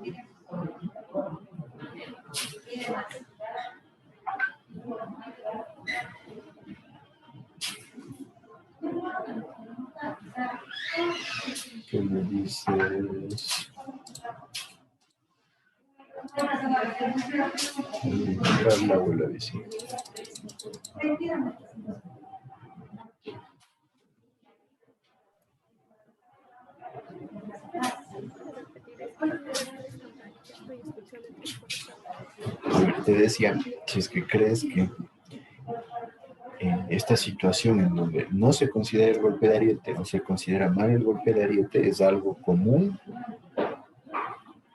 Speaker 1: ¿Qué me dices? Carla o la vecina. Te decía, si es que crees que en esta situación en donde no se considera el golpe de ariete o se considera mal el golpe de ariete es algo común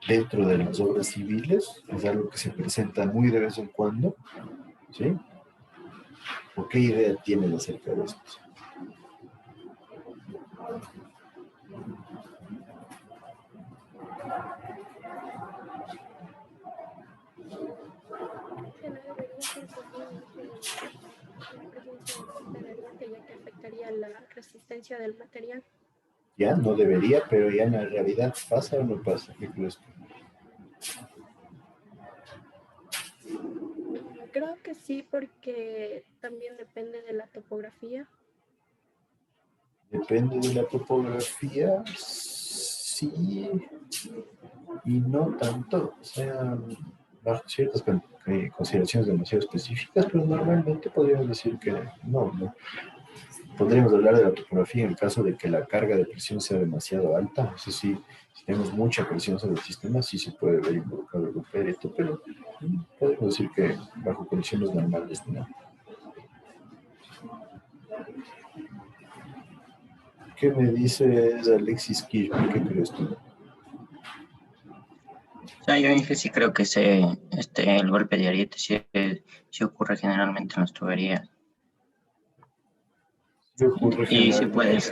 Speaker 1: dentro de las obras civiles, es algo que se presenta muy de vez en cuando, ¿sí? ¿O qué idea tienen acerca de esto?
Speaker 10: Que no debería ser común la presencia del golpe de ariete, ya que afectaría la resistencia del material.
Speaker 1: Ya, no debería, pero ya en la realidad pasa o no pasa, ¿qué crees tú?
Speaker 10: Creo que sí, porque también depende de la topografía.
Speaker 1: Depende de la topografía, sí y no tanto. O sea, bajo ciertas consideraciones demasiado específicas, pero normalmente podríamos decir que no. Podríamos hablar de la topografía en el caso de que la carga de presión sea demasiado alta. Eso sí, si tenemos mucha presión sobre el sistema, sí se puede ver involucrado el golpe de ariete, pero podemos decir que bajo condiciones normales no. ¿Qué me dices, Alexis Kirchner? ¿Qué crees tú?
Speaker 12: O sea, yo dije, sí creo que el golpe de ariete sí ocurre generalmente en las tuberías. Y sí puedes,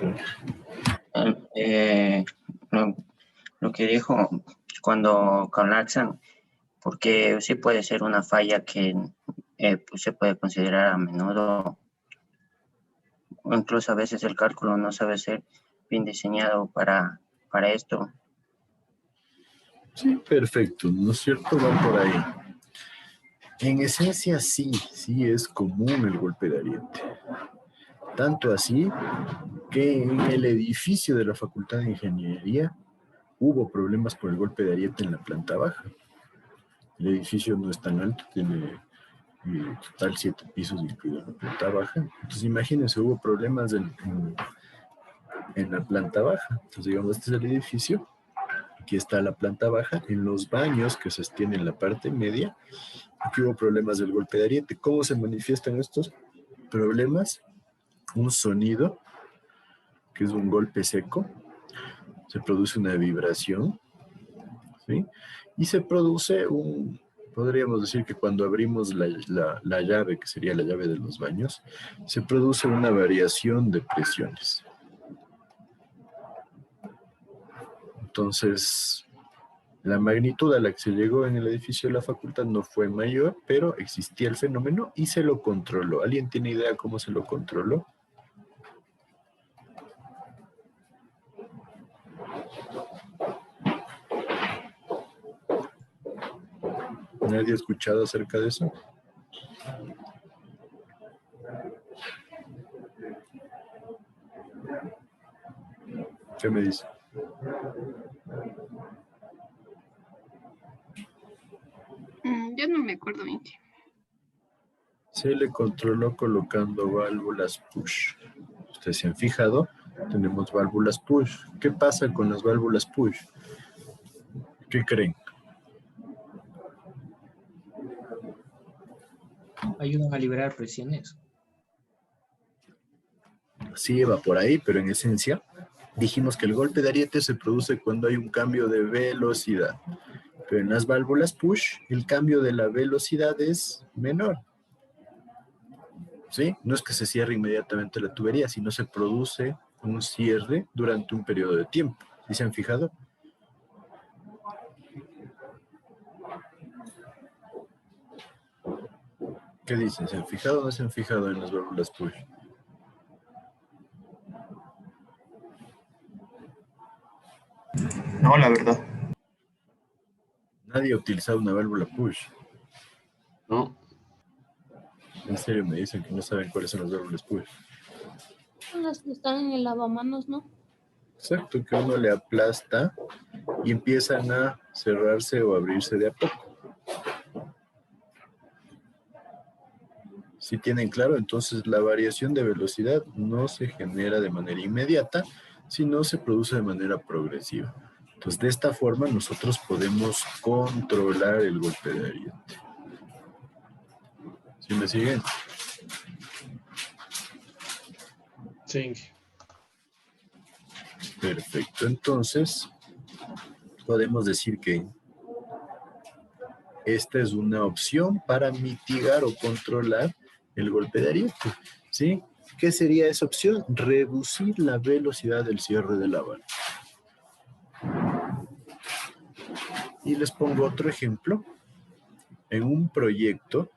Speaker 12: lo que dijo cuando colapsan, porque sí puede ser una falla que pues se puede considerar a menudo, o incluso a veces el cálculo no sabe ser bien diseñado para esto.
Speaker 1: Sí, perfecto, ¿no es cierto? Va por ahí. En esencia, sí es común el golpe de ariete. Tanto así que en el edificio de la Facultad de Ingeniería hubo problemas por el golpe de ariete en la planta baja. El edificio no es tan alto, tiene total 7 pisos incluido la planta baja. Entonces imagínense, hubo problemas en la planta baja. Entonces digamos, este es el edificio, aquí está la planta baja, en los baños que se extienden en la parte media, aquí hubo problemas del golpe de ariete. ¿Cómo se manifiestan estos problemas? Un sonido, que es un golpe seco, se produce una vibración, ¿sí? Y se produce podríamos decir que cuando abrimos la llave, que sería la llave de los baños, se produce una variación de presiones. Entonces, la magnitud a la que se llegó en el edificio de la facultad no fue mayor, pero existía el fenómeno y se lo controló. ¿Alguien tiene idea cómo se lo controló? ¿Nadie ha escuchado acerca de eso? ¿Qué me dice?
Speaker 10: Yo no me acuerdo bien.
Speaker 1: Se le controló colocando válvulas push. Ustedes se han fijado, tenemos válvulas push. ¿Qué pasa con las válvulas push? ¿Qué creen?
Speaker 6: Ayudan a liberar presiones.
Speaker 1: Sí, va por ahí, pero en esencia dijimos que el golpe de ariete se produce cuando hay un cambio de velocidad. Pero en las válvulas push, el cambio de la velocidad es menor. ¿Sí? No es que se cierre inmediatamente la tubería, sino se produce un cierre durante un periodo de tiempo. ¿Sí se han fijado? ¿Qué dicen? ¿Se han fijado o no se han fijado en las válvulas push?
Speaker 13: No, la verdad.
Speaker 1: Nadie ha utilizado una válvula push.
Speaker 3: No.
Speaker 1: En serio me dicen que no saben cuáles son las válvulas push.
Speaker 2: Son las que están en el lavamanos, ¿no?
Speaker 1: Exacto, que uno le aplasta y empiezan a cerrarse o abrirse de a poco. Si tienen claro, entonces la variación de velocidad no se genera de manera inmediata, sino se produce de manera progresiva. Entonces, de esta forma nosotros podemos controlar el golpe de ariete. ¿Sí me siguen?
Speaker 7: Sí.
Speaker 1: Perfecto. Entonces, podemos decir que esta es una opción para mitigar o controlar el golpe de ariete, ¿sí? ¿Qué sería esa opción? Reducir la velocidad del cierre de la válvula. Y les pongo otro ejemplo. En un proyecto,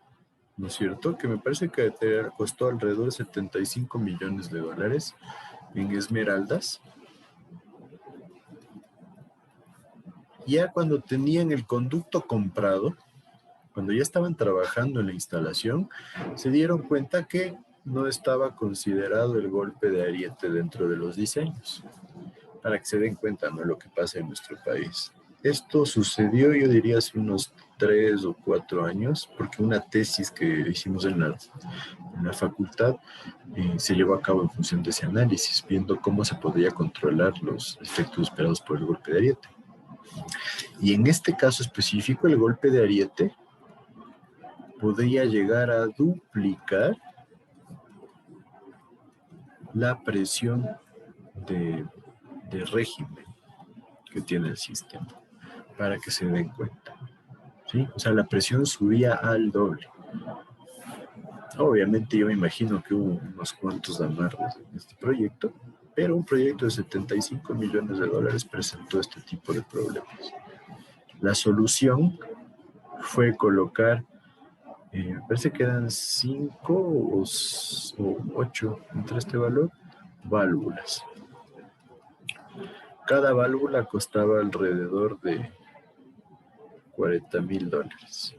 Speaker 1: ¿no es cierto?, que me parece que te costó alrededor de 75 millones de dólares en Esmeraldas. Ya cuando tenían el conducto comprado, cuando ya estaban trabajando en la instalación, se dieron cuenta que no estaba considerado el golpe de ariete dentro de los diseños. Para que se den cuenta, ¿no?, lo que pasa en nuestro país. Esto sucedió, yo diría, hace unos 3 o 4 años, porque una tesis que hicimos en la facultad se llevó a cabo en función de ese análisis, viendo cómo se podría controlar los efectos esperados por el golpe de ariete. Y en este caso específico, el golpe de ariete podría llegar a duplicar la presión de régimen que tiene el sistema, para que se den cuenta, ¿sí? O sea, la presión subía al doble. Obviamente yo me imagino que hubo unos cuantos amarres en este proyecto, pero un proyecto de 75 millones de dólares presentó este tipo de problemas. La solución fue colocar, me parece que eran 5 o 8 entre este valor, válvulas. Cada válvula costaba alrededor de $40,000.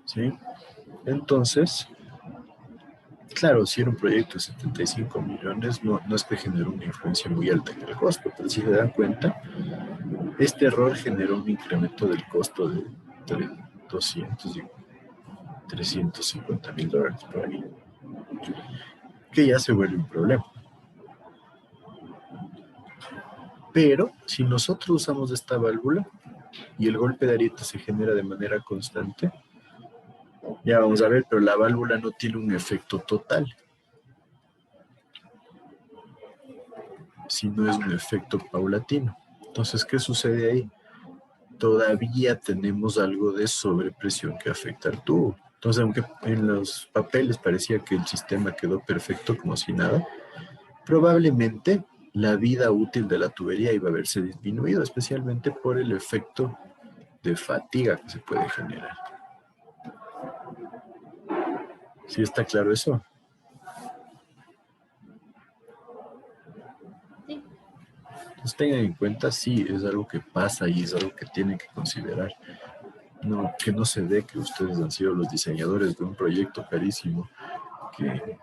Speaker 1: ¿Sí? Entonces, Claro, si era un proyecto de 75 millones, no es que generó una influencia muy alta en el costo, pero si se dan cuenta, este error generó un incremento del costo de entre 200 y 350 mil dólares por ahí, que ya se vuelve un problema. Pero si nosotros usamos esta válvula y el golpe de ariete se genera de manera constante, ya vamos a ver, pero la válvula no tiene un efecto total, sino es un efecto paulatino. Entonces, ¿qué sucede ahí? Todavía tenemos algo de sobrepresión que afecta al tubo. Entonces, aunque en los papeles parecía que el sistema quedó perfecto como si nada, probablemente la vida útil de la tubería iba a verse disminuido, especialmente por el efecto de fatiga que se puede generar. ¿Sí está claro eso?
Speaker 2: Sí.
Speaker 1: Entonces tengan en cuenta, sí, es algo que pasa y es algo que tienen que considerar. No, que no se ve que ustedes han sido los diseñadores de un proyecto carísimo que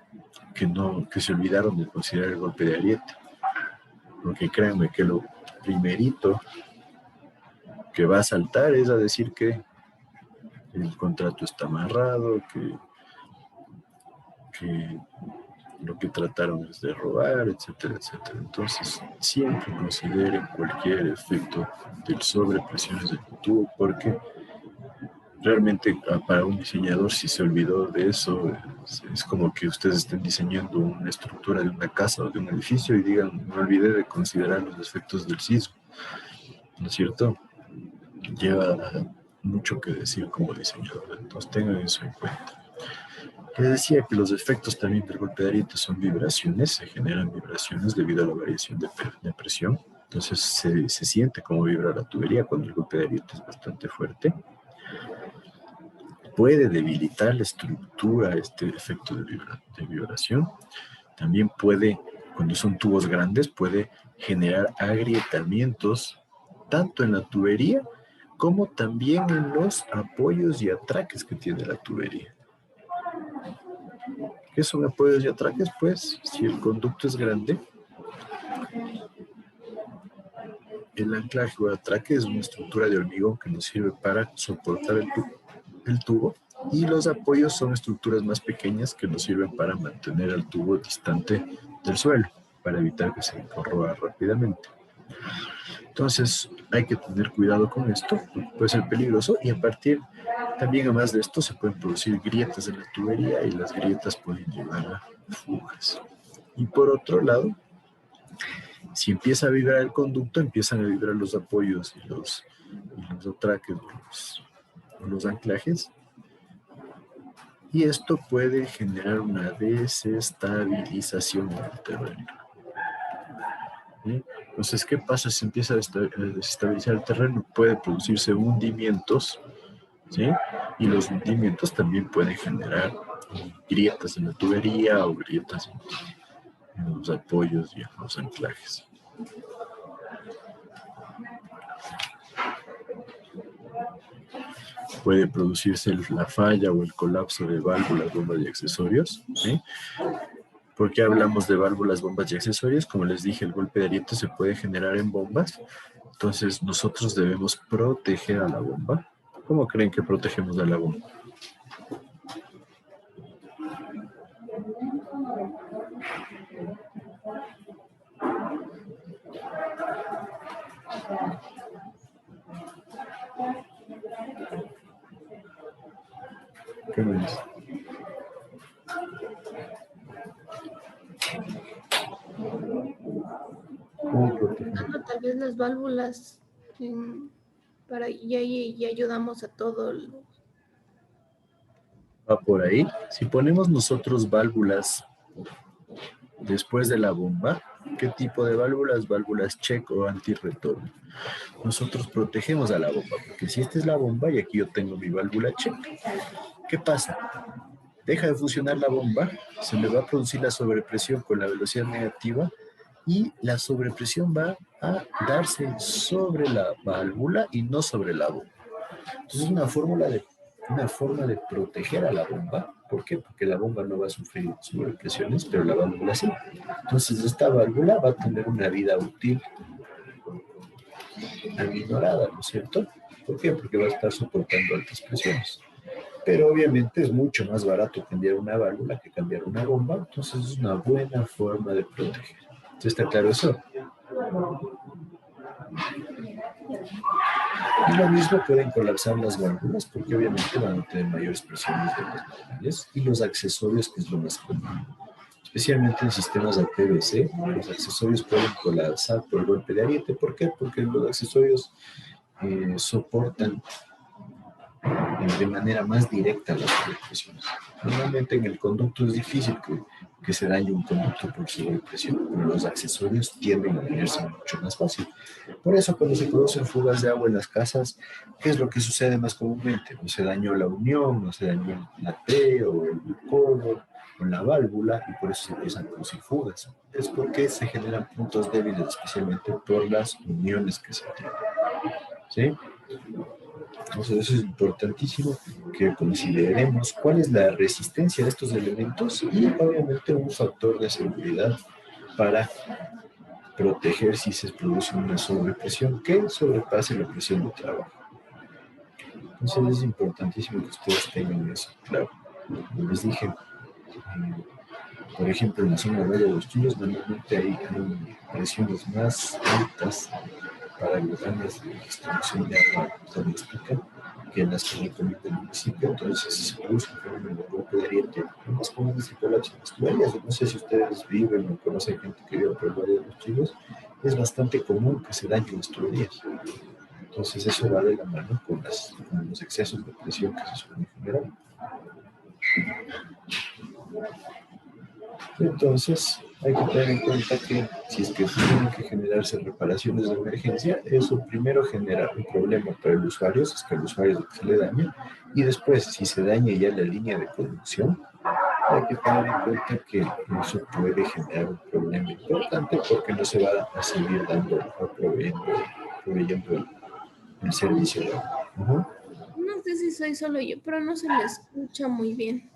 Speaker 1: se olvidaron de considerar el golpe de ariete. Porque créanme que lo primerito que va a saltar es a decir que el contrato está amarrado, que lo que trataron es de robar, etcétera, etcétera. Entonces, siempre consideren cualquier efecto del sobrepresiones del tubo, porque realmente para un diseñador, si se olvidó de eso, es como que ustedes estén diseñando una estructura de una casa o de un edificio y digan, me olvidé de considerar los efectos del sismo, ¿no es cierto? Lleva mucho que decir como diseñador, entonces tengan eso en cuenta. Les decía que los efectos también del golpe de ariete son vibraciones, se generan vibraciones debido a la variación de presión, entonces se siente como vibra la tubería cuando el golpe de ariete es bastante fuerte. Puede debilitar la estructura este efecto de vibración. También puede, cuando son tubos grandes, puede generar agrietamientos tanto en la tubería como también en los apoyos y atraques que tiene la tubería. ¿Qué son apoyos y atraques? Pues si el conducto es grande, el anclaje o atraque es una estructura de hormigón que nos sirve para soportar el tubo, y los apoyos son estructuras más pequeñas que nos sirven para mantener el tubo distante del suelo, para evitar que se corroa rápidamente. Entonces hay que tener cuidado con esto, puede ser peligroso, y a partir también además de esto se pueden producir grietas en la tubería y las grietas pueden llevar a fugas. Y por otro lado, si empieza a vibrar el conducto, empiezan a vibrar los apoyos y los atraques o los anclajes, y esto puede generar una desestabilización en el terreno. ¿Sí? Entonces, ¿qué pasa si empieza a desestabilizar el terreno? Puede producirse hundimientos, ¿sí? Y los hundimientos también pueden generar grietas en la tubería o grietas en los apoyos y en los anclajes. Puede producirse la falla o el colapso de válvulas, bombas y accesorios, ¿sí? ¿Por qué hablamos de válvulas, bombas y accesorios? Como les dije, el golpe de ariete se puede generar en bombas, entonces nosotros debemos proteger a la bomba. ¿Cómo creen que protegemos a la bomba? ¿Qué me dice?
Speaker 2: Tal vez las válvulas y ayudamos a todo.
Speaker 1: Va por ahí. Si ponemos nosotros válvulas después de la bomba, ¿qué tipo de válvulas? Válvulas check o antirretorno. Nosotros protegemos a la bomba, porque si esta es la bomba y aquí yo tengo mi válvula check, ¿qué pasa? Deja de funcionar la bomba, se me va a producir la sobrepresión con la velocidad negativa y la sobrepresión va a darse sobre la válvula y no sobre la bomba. Entonces es una fórmula de una forma de proteger a la bomba. ¿Por qué? Porque la bomba no va a sufrir sobrepresiones, pero la válvula sí. Entonces, esta válvula va a tener una vida útil aminorada, ¿no es cierto? ¿Por qué? Porque va a estar soportando altas presiones. Pero obviamente es mucho más barato cambiar una válvula que cambiar una bomba, entonces es una buena forma de proteger. ¿Está claro eso? Y lo mismo pueden colapsar las válvulas porque obviamente van a tener mayores presiones de las normales y los accesorios, que es lo más común. Especialmente en sistemas de PVC, los accesorios pueden colapsar por golpe de ariete. ¿Por qué? Porque los accesorios soportan de manera más directa las sobrepresiones. Normalmente en el conducto es difícil que se dañe un conducto por sobrepresión, pero los accesorios tienden a dañarse mucho más fácil. Por eso cuando se producen fugas de agua en las casas, ¿qué es lo que sucede más comúnmente? No se dañó la unión, no se dañó la T o el codo o la válvula y por eso se empiezan a producir fugas. Es porque se generan puntos débiles, especialmente por las uniones que se tienen. ¿Sí? Entonces eso es importantísimo que consideremos cuál es la resistencia de estos elementos y obviamente un factor de seguridad para proteger si se produce una sobrepresión que sobrepase la presión de trabajo. Entonces es importantísimo que ustedes tengan eso claro. Como les dije, por ejemplo, en la zona de Valle de los Chillos normalmente hay presiones más altas para los ganas de distribución de agua doméstica que en las que recomienda el municipio. Entonces, si se produce un fenómeno de golpe de ariete, lo más común es el colapso en las tuberías. No sé si ustedes viven o conocen gente que vive por el Valle de los Chillos, es bastante común que se dañen las tuberías. Entonces, eso va de la mano con los excesos de presión que se suelen generar. Entonces, hay que tener en cuenta que si es que tienen que generarse reparaciones de emergencia, eso primero genera un problema para el usuario, si es que al usuario es lo que se le daña, y después, si se daña ya la línea de conducción, hay que tener en cuenta que eso puede generar un problema importante porque no se va a seguir dando o proveyendo el servicio de agua.
Speaker 2: No sé si soy solo yo, pero no se me escucha muy bien.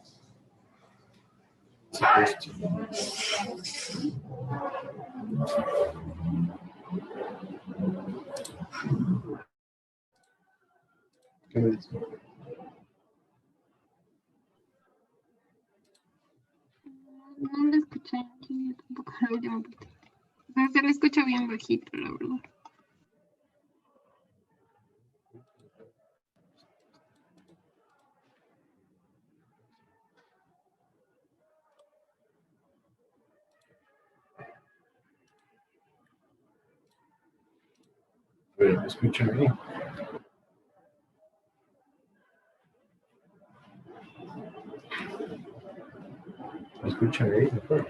Speaker 1: ¿Qué me dice?
Speaker 10: No lo escuché aquí tampoco la última parte. O sea, se le escucha bien bajito, la verdad.
Speaker 1: Pero me escuchan bien. ¿Me escuchan ahí? Mejor.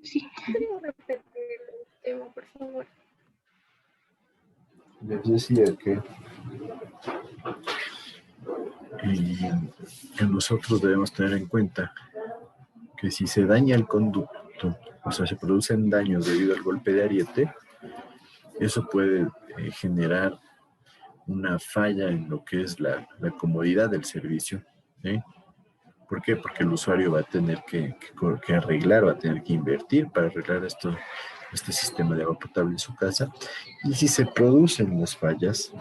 Speaker 10: Sí. ¿Podría repetir el tema, por favor?
Speaker 1: Les decía que nosotros debemos tener en cuenta que si se daña el conducto, o sea, se producen daños debido al golpe de ariete, eso puede generar una falla en lo que es la comodidad del servicio. ¿Sí? ¿Por qué? Porque el usuario va a tener que arreglar, va a tener que invertir para arreglar este sistema de agua potable en su casa. Y si se producen las fallas,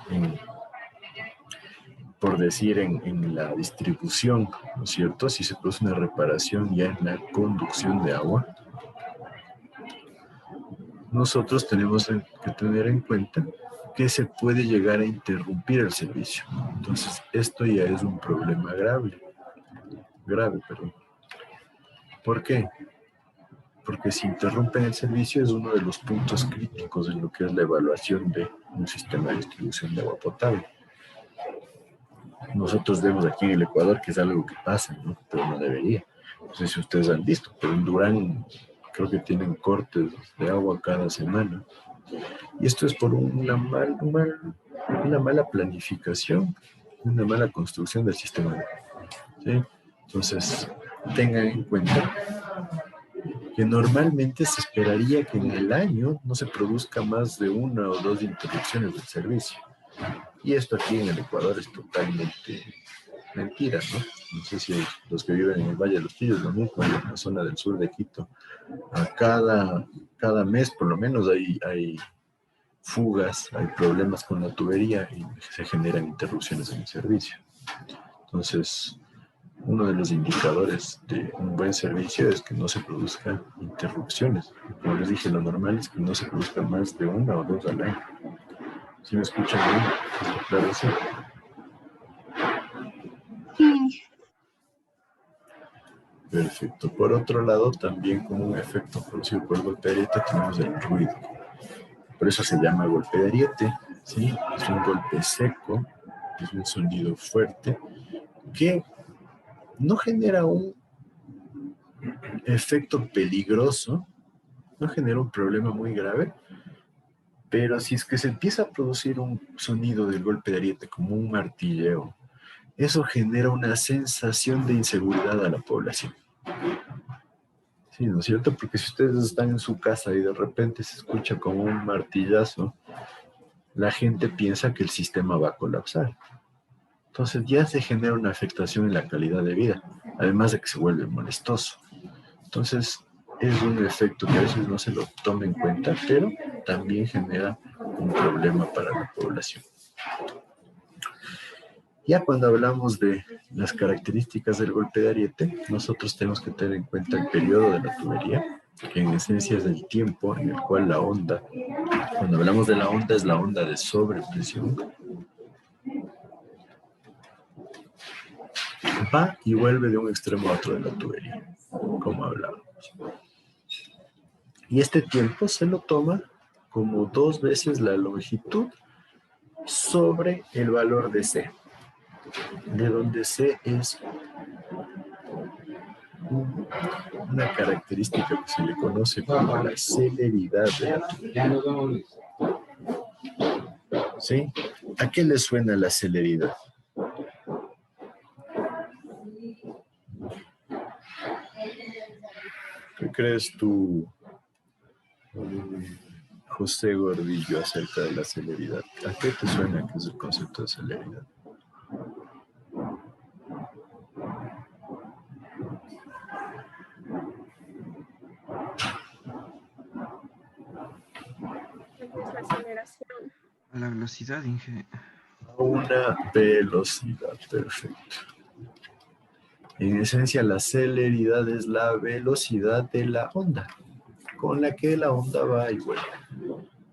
Speaker 1: por decir, en la distribución, ¿no es cierto? Si se produce una reparación ya en la conducción de agua, nosotros tenemos que tener en cuenta que se puede llegar a interrumpir el servicio. Entonces, esto ya es un problema grave. ¿Por qué? Porque si interrumpen el servicio es uno de los puntos críticos en lo que es la evaluación de un sistema de distribución de agua potable. Nosotros vemos aquí en el Ecuador que es algo que pasa, ¿no? Pero no debería. No sé si ustedes han visto, pero en Durán creo que tienen cortes de agua cada semana. Y esto es por una mala planificación, una mala construcción del sistema de agua. ¿Sí? Entonces, tengan en cuenta que normalmente se esperaría que en el año no se produzca más de 1 o 2 interrupciones del servicio. Y esto aquí en el Ecuador es totalmente mentira, ¿no? No sé si los que viven en el Valle de los Chillos, lo mismo, en la zona del sur de Quito, a cada mes por lo menos hay fugas, hay problemas con la tubería y se generan interrupciones en el servicio. Entonces, uno de los indicadores de un buen servicio es que no se produzcan interrupciones. Como les dije, lo normal es que no se produzcan más de 1 o 2 al año. ¿Sí me escuchan bien? ¿Está claro eso? Perfecto. Por otro lado, también como un efecto producido por el golpe de ariete tenemos el ruido. Por eso se llama golpe de ariete, ¿sí? Es un golpe seco, es un sonido fuerte que no genera un efecto peligroso, no genera un problema muy grave, pero si es que se empieza a producir un sonido del golpe de ariete como un martilleo, eso genera una sensación de inseguridad a la población. Sí, ¿no es cierto? Porque si ustedes están en su casa y de repente se escucha como un martillazo, la gente piensa que el sistema va a colapsar. Entonces ya se genera una afectación en la calidad de vida, además de que se vuelve molestoso. Entonces es un efecto que a veces no se lo toma en cuenta, pero también genera un problema para la población. Ya cuando hablamos de las características del golpe de ariete, nosotros tenemos que tener en cuenta el periodo de la tubería, que en esencia es el tiempo en el cual la onda, cuando hablamos de la onda, es la onda de sobrepresión, va y vuelve de un extremo a otro de la tubería, como hablábamos. Y este tiempo se lo toma como 2 veces la longitud sobre el valor de C, de donde C es una característica que se le conoce como la celeridad de la tubería. ¿Sí? ¿A qué le suena la celeridad? ¿Qué crees tú, José Gordillo, acerca de la celeridad? ¿A qué te suena que es el concepto de celeridad?
Speaker 10: Es la aceleración.
Speaker 13: A la velocidad, Inge.
Speaker 1: A una velocidad, perfecto. En esencia, la celeridad es la velocidad de la onda, con la que la onda va y vuelve.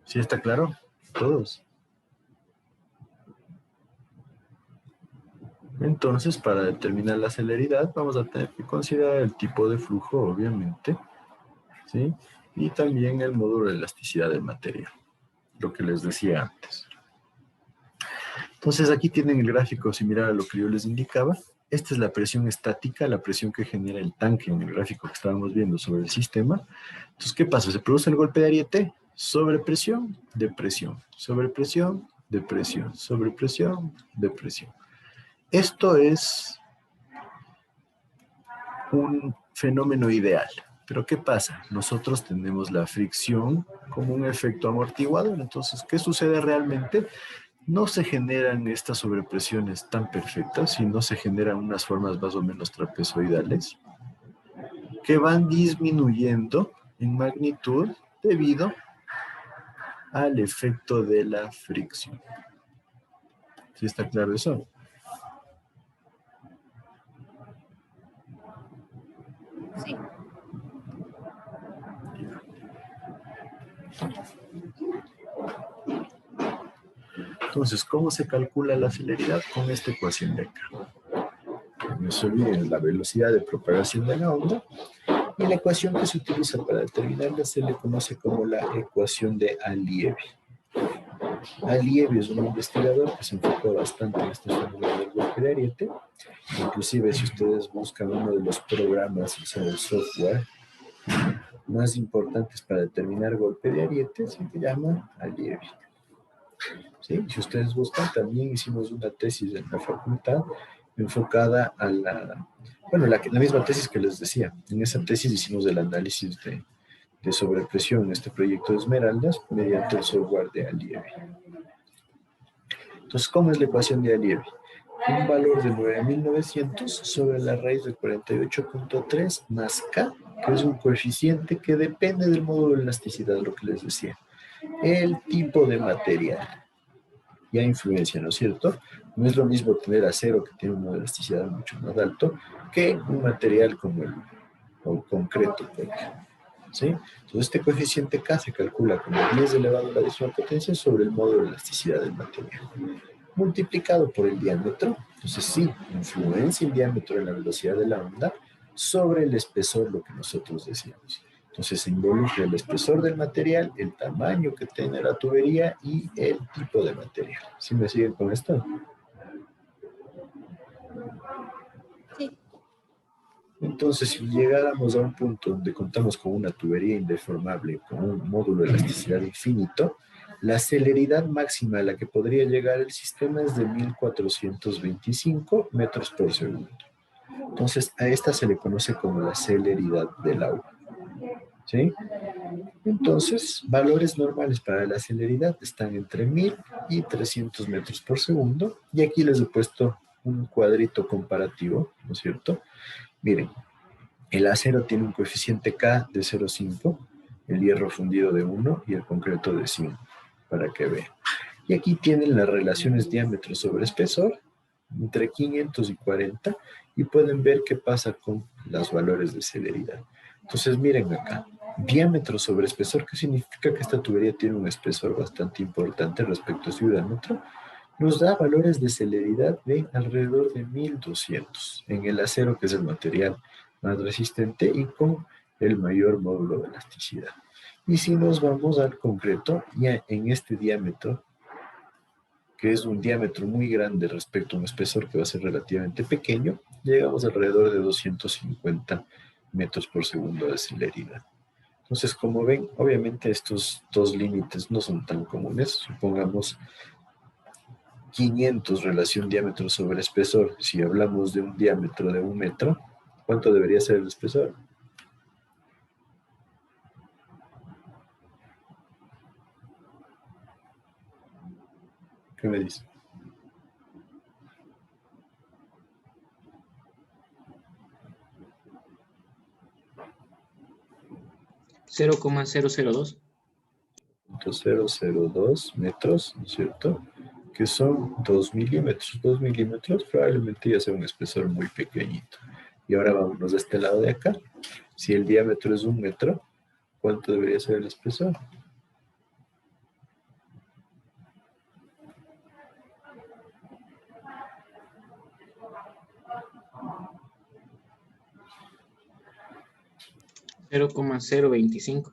Speaker 1: ¿Sí está claro? Todos. Entonces, para determinar la celeridad, vamos a tener que considerar el tipo de flujo, obviamente, ¿sí? Y también el módulo de elasticidad del material, lo que les decía antes. Entonces, aquí tienen el gráfico similar a lo que yo les indicaba. Esta es la presión estática, la presión que genera el tanque en el gráfico que estábamos viendo sobre el sistema. Entonces, ¿qué pasa? Se produce el golpe de ariete, sobrepresión, depresión, sobrepresión, depresión, sobrepresión, depresión. Esto es un fenómeno ideal. Pero ¿qué pasa? Nosotros tenemos la fricción como un efecto amortiguador. Entonces, ¿qué sucede realmente? No se generan estas sobrepresiones tan perfectas, sino se generan unas formas más o menos trapezoidales que van disminuyendo en magnitud debido al efecto de la fricción. ¿Sí está claro eso?
Speaker 2: Sí.
Speaker 1: Entonces, ¿cómo se calcula la celeridad? Con esta ecuación de acá. No se olviden la velocidad de propagación de la onda y la ecuación que se utiliza para determinarla se le conoce como la ecuación de Alievi. Alievi es un investigador que se enfocó bastante en este fenómeno del golpe de ariete. Inclusive, si ustedes buscan uno de los programas, o sea, el software más importantes para determinar golpe de ariete, se llama Alievi. ¿Sí? Si ustedes buscan, también hicimos una tesis en la facultad enfocada a la misma tesis que les decía. En esa tesis hicimos el análisis de sobrepresión en este proyecto de Esmeraldas mediante el software de Alievi. Entonces, ¿cómo es la ecuación de Aliyev? Un valor de 9.900 sobre la raíz de 48.3 más K, que es un coeficiente que depende del módulo de elasticidad, lo que les decía. El tipo de material ya influencia, ¿no es cierto? No es lo mismo tener acero, que tiene un módulo de elasticidad mucho más alto, que un material como el concreto, por ejemplo. ¿Sí? Entonces, este coeficiente K se calcula como 10 elevado a la décima potencia sobre el módulo de elasticidad del material, multiplicado por el diámetro. Entonces, sí, influencia el diámetro en la velocidad de la onda sobre el espesor, lo que nosotros decíamos. Entonces, se involucra el espesor del material, el tamaño que tiene la tubería y el tipo de material. ¿Sí me siguen con esto?
Speaker 2: Sí.
Speaker 1: Entonces, si llegáramos a un punto donde contamos con una tubería indeformable, con un módulo de elasticidad infinito, la celeridad máxima a la que podría llegar el sistema es de 1425 metros por segundo. Entonces, a esta se le conoce como la celeridad del agua. ¿Sí? Entonces, valores normales para la celeridad están entre 1000 y 300 metros por segundo. Y aquí les he puesto un cuadrito comparativo, ¿no es cierto? Miren, el acero tiene un coeficiente K de 0,5, el hierro fundido de 1 y el concreto de 100, para que vean. Y aquí tienen las relaciones diámetro sobre espesor, entre 500 y 40, y pueden ver qué pasa con los valores de celeridad. Entonces miren acá, diámetro sobre espesor, ¿qué significa? Que esta tubería tiene un espesor bastante importante respecto a su diámetro. Nos da valores de celeridad de alrededor de 1200 en el acero, que es el material más resistente y con el mayor módulo de elasticidad. Y si nos vamos al concreto, ya en este diámetro, que es un diámetro muy grande respecto a un espesor que va a ser relativamente pequeño, llegamos alrededor de 250 metros por segundo de celeridad. Entonces, como ven, obviamente estos dos límites no son tan comunes. Supongamos 500 relación diámetro sobre espesor. Si hablamos de un diámetro de 1 metro, ¿cuánto debería ser el espesor? ¿Qué me dice?
Speaker 6: $0,002.
Speaker 1: 0,002 metros, ¿no es cierto? Que son 2 milímetros. 2 milímetros probablemente ya sea un espesor muy pequeñito. Y ahora vámonos de este lado de acá. Si el diámetro es 1 metro, ¿cuánto debería ser el espesor?
Speaker 6: $0,025.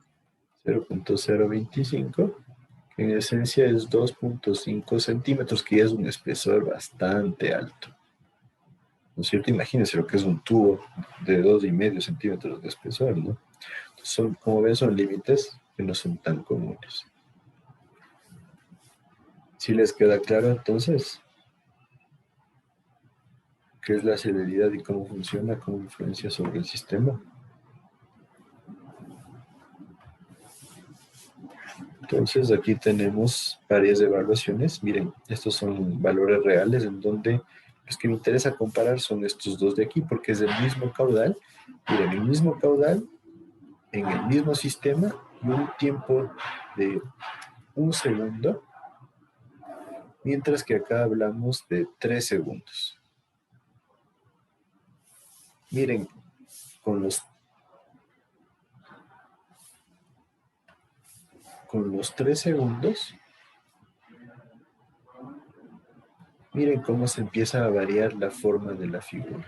Speaker 1: 0,025, que en esencia es 2,5 centímetros, que ya es un espesor bastante alto. ¿No es cierto? Imagínense lo que es un tubo de 2,5 centímetros de espesor, ¿no? Entonces como ven, son límites que no son tan comunes. ¿Sí les queda claro entonces qué es la celeridad y cómo funciona, cómo influencia sobre el sistema? Entonces aquí tenemos varias evaluaciones. Miren, estos son valores reales en donde los que me interesa comparar son estos dos de aquí porque es el mismo caudal. Miren, el mismo caudal en el mismo sistema y un tiempo de 1 segundo, mientras que acá hablamos de 3 segundos. Miren, con los 3 segundos, miren cómo se empieza a variar la forma de la figura.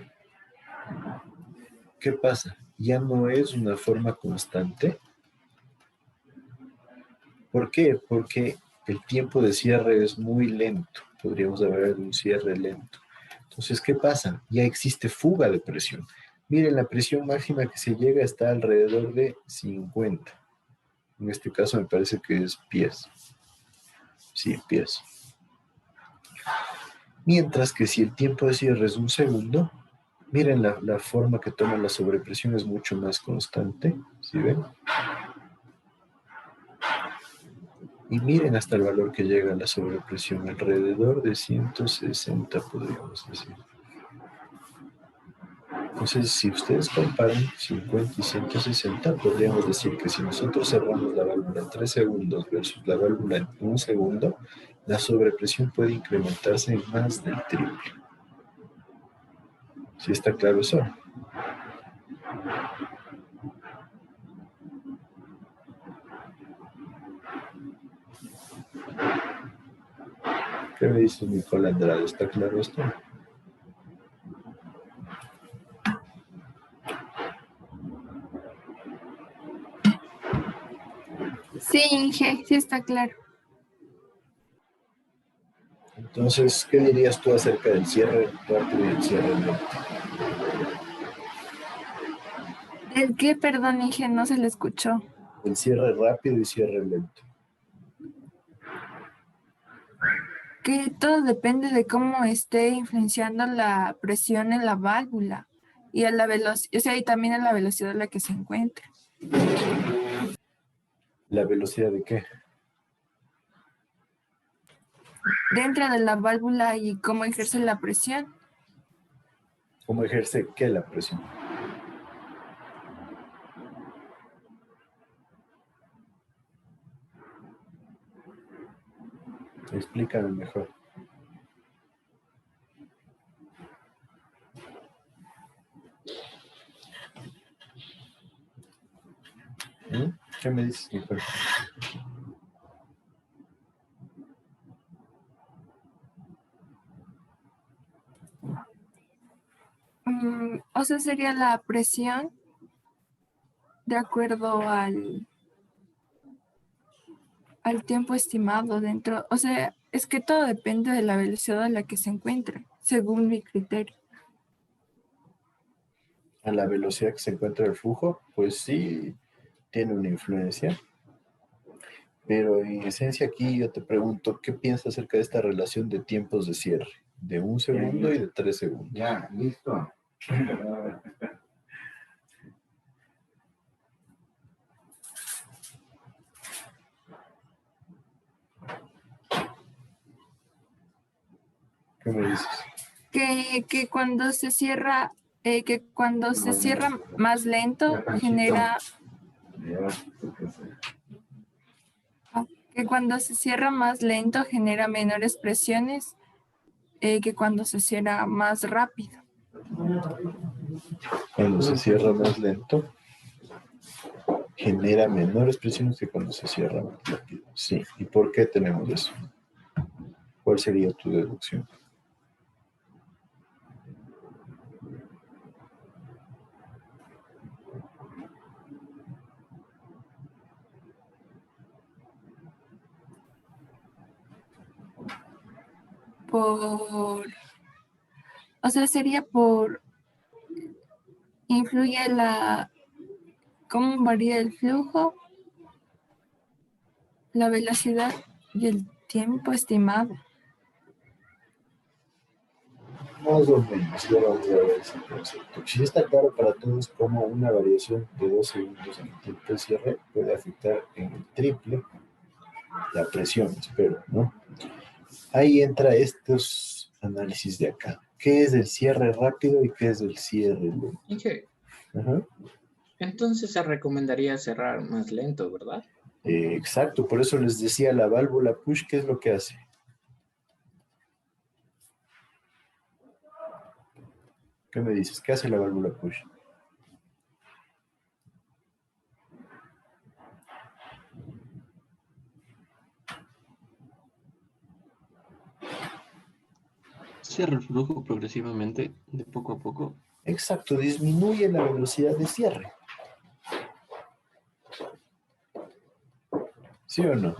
Speaker 1: ¿Qué pasa? Ya no es una forma constante. ¿Por qué? Porque el tiempo de cierre es muy lento. Podríamos hablar de un cierre lento. Entonces, ¿qué pasa? Ya existe fuga de presión. Miren, la presión máxima que se llega está alrededor de 50. En este caso me parece que es pies. Sí, pies. Mientras que si el tiempo de cierre es 1 segundo, miren la forma que toma la sobrepresión es mucho más constante. ¿Sí ven? Y miren hasta el valor que llega a la sobrepresión, alrededor de 160 podríamos decir. Entonces, si ustedes comparan 50 y 160, podríamos decir que si nosotros cerramos la válvula en 3 segundos versus la válvula en 1 segundo, la sobrepresión puede incrementarse en más del triple. ¿Sí está claro eso? ¿Qué me dice Nicolás Andrade? ¿Está claro esto?
Speaker 14: Sí, Inge, sí está claro.
Speaker 1: Entonces, ¿qué dirías tú acerca del cierre rápido y el cierre lento?
Speaker 14: ¿El qué? Perdón, Inge, no se le escuchó.
Speaker 1: El cierre rápido y cierre lento.
Speaker 14: Que todo depende de cómo esté influenciando la presión en la válvula y a la velocidad, o sea, y también a la velocidad a la que se encuentra.
Speaker 1: ¿La velocidad de qué?
Speaker 14: Dentro de la válvula y cómo ejerce la presión.
Speaker 1: ¿Cómo ejerce qué la presión? Explícame mejor. ¿Qué me dices, Nicole?
Speaker 14: O sea, sería la presión de acuerdo al tiempo estimado dentro. O sea, es que todo depende de la velocidad a la que se encuentra, según mi criterio.
Speaker 1: A la velocidad que se encuentra el flujo, pues sí, tiene una influencia. Pero en esencia aquí yo te pregunto, ¿qué piensas acerca de esta relación de tiempos de cierre? De 1 segundo y de 3 segundos.
Speaker 4: Ya, listo.
Speaker 1: ¿Qué me dices?
Speaker 14: Que cuando se cierra, más lento genera. Que cuando se cierra más lento genera menores presiones que cuando se cierra más rápido.
Speaker 1: Cuando se cierra más lento, genera menores presiones que cuando se cierra más rápido. Sí. ¿Y por qué tenemos eso? ¿Cuál sería tu deducción?
Speaker 14: O sea, sería por, influye cómo varía el flujo, la velocidad y el tiempo estimado.
Speaker 1: Más o menos, ya vamos a ver ese concepto. Si está claro para todos cómo una variación de 2 segundos en el tiempo de cierre puede afectar en el triple la presión, espero, ¿no? Ahí entra estos análisis de acá. ¿Qué es el cierre rápido y qué es el cierre lento?
Speaker 6: Inge,
Speaker 1: Ajá.
Speaker 6: entonces se recomendaría cerrar más lento, ¿verdad?
Speaker 1: Exacto, por eso les decía la válvula push, ¿qué es lo que hace? ¿Qué me dices? ¿Qué hace la válvula push?
Speaker 7: Cierra el flujo progresivamente, de poco a poco.
Speaker 1: Exacto, disminuye la velocidad de cierre. ¿Sí o no?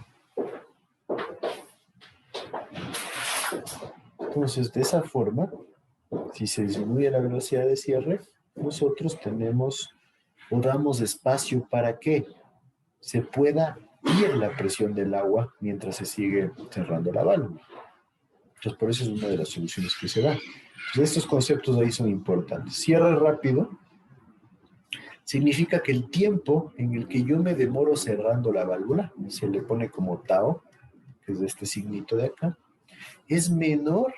Speaker 1: Entonces, de esa forma, si se disminuye la velocidad de cierre, nosotros tenemos o damos espacio para que se pueda ir la presión del agua mientras se sigue cerrando la válvula. Entonces, por eso es una de las soluciones que se da. Entonces, estos conceptos ahí son importantes. Cierre rápido. significa que el tiempo en el que yo me demoro cerrando la válvula, se le pone como tau, que es este signito de acá, es menor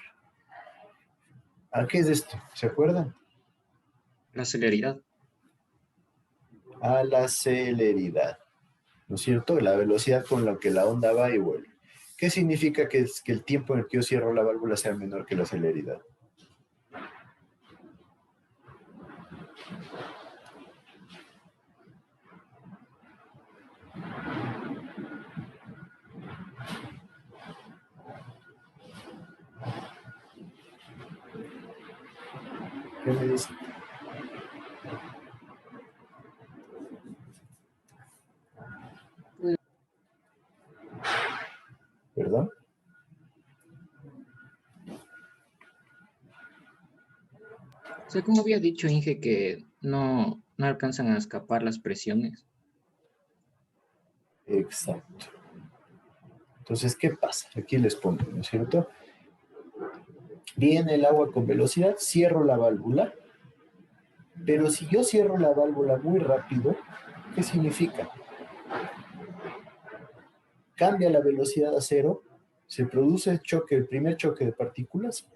Speaker 1: a ¿qué es esto? ¿Se acuerdan?
Speaker 6: La celeridad.
Speaker 1: A la celeridad, ¿no es cierto? La velocidad con la que la onda va y vuelve. ¿Qué significa que el tiempo en el que yo cierro la válvula sea menor que la celeridad? ¿Qué me dice? ¿Perdón?
Speaker 6: O sea, como había dicho Inge, que no alcanzan a escapar las presiones.
Speaker 1: Exacto. Entonces, ¿qué pasa? Aquí les pongo, ¿no es cierto? Viene el agua con velocidad, cierro la válvula, pero si yo cierro la válvula muy rápido, ¿qué significa? Cambia la velocidad a cero, se produce el primer choque de partículas,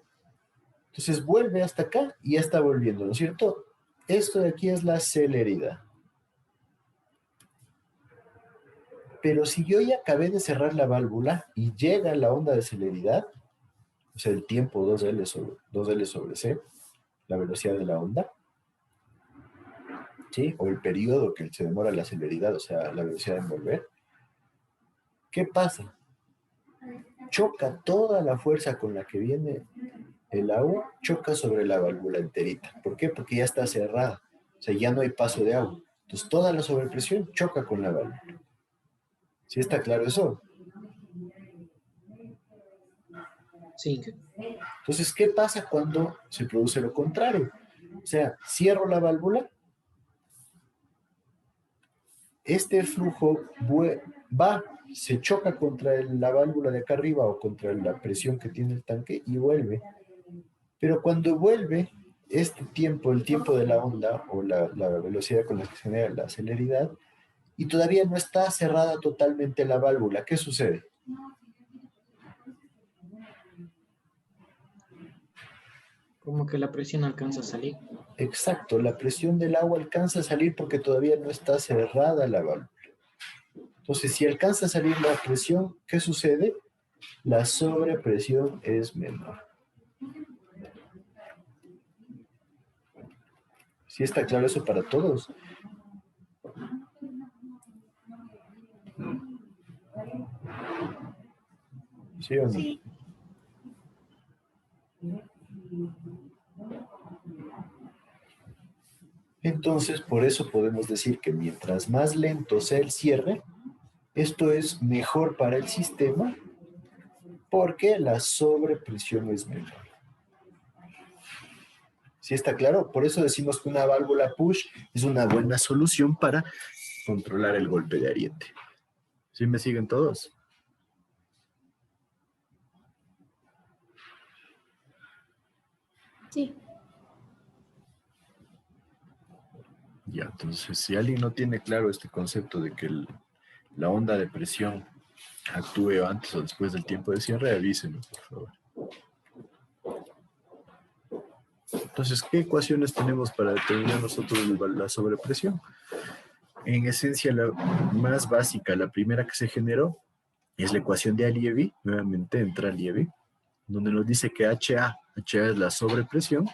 Speaker 1: entonces vuelve hasta acá y ya está volviendo, ¿no es cierto? Esto de aquí es la celeridad. Pero si yo ya acabé de cerrar la válvula y llega la onda de celeridad, o sea, el tiempo 2L sobre C, la velocidad de la onda, ¿sí? O el periodo que se demora la celeridad, o sea, la velocidad de envolver. ¿Qué pasa? Choca toda la fuerza con la que viene el agua, choca sobre la válvula enterita. ¿Por qué? Porque ya está cerrada, o sea, ya no hay paso de agua. Entonces, toda la sobrepresión choca con la válvula. ¿Sí está claro eso?
Speaker 6: Sí.
Speaker 1: Entonces, ¿qué pasa cuando se produce lo contrario? O sea, cierro la válvula, este flujo va, se choca contra la válvula de acá arriba o contra la presión que tiene el tanque y vuelve. Pero cuando vuelve, este tiempo, el tiempo de la onda o la velocidad con la que se genera la celeridad, y todavía no está cerrada totalmente la válvula, ¿qué sucede?
Speaker 6: Como que la presión alcanza a salir.
Speaker 1: Exacto, la presión del agua alcanza a salir porque todavía no está cerrada la válvula. Entonces, si alcanza a salir la presión, ¿qué sucede? La sobrepresión es menor. ¿Sí está claro eso para todos? ¿Sí o no?
Speaker 2: Sí.
Speaker 1: Entonces, por eso podemos decir que mientras más lento sea el cierre, esto es mejor para el sistema porque la sobrepresión es menor. ¿Sí está claro? Por eso decimos que una válvula push es una buena solución para controlar el golpe de ariete. ¿Sí me siguen todos?
Speaker 2: Sí.
Speaker 1: Ya, entonces, si alguien no tiene claro este concepto de que la onda de presión actúe antes o después del tiempo de cierre, avísenme, por favor. Entonces, ¿qué ecuaciones tenemos para determinar nosotros la sobrepresión? En esencia, la más básica, la primera que se generó, es la ecuación de Aliyev, nuevamente entra Aliyev, donde nos dice que HA es la sobrepresión,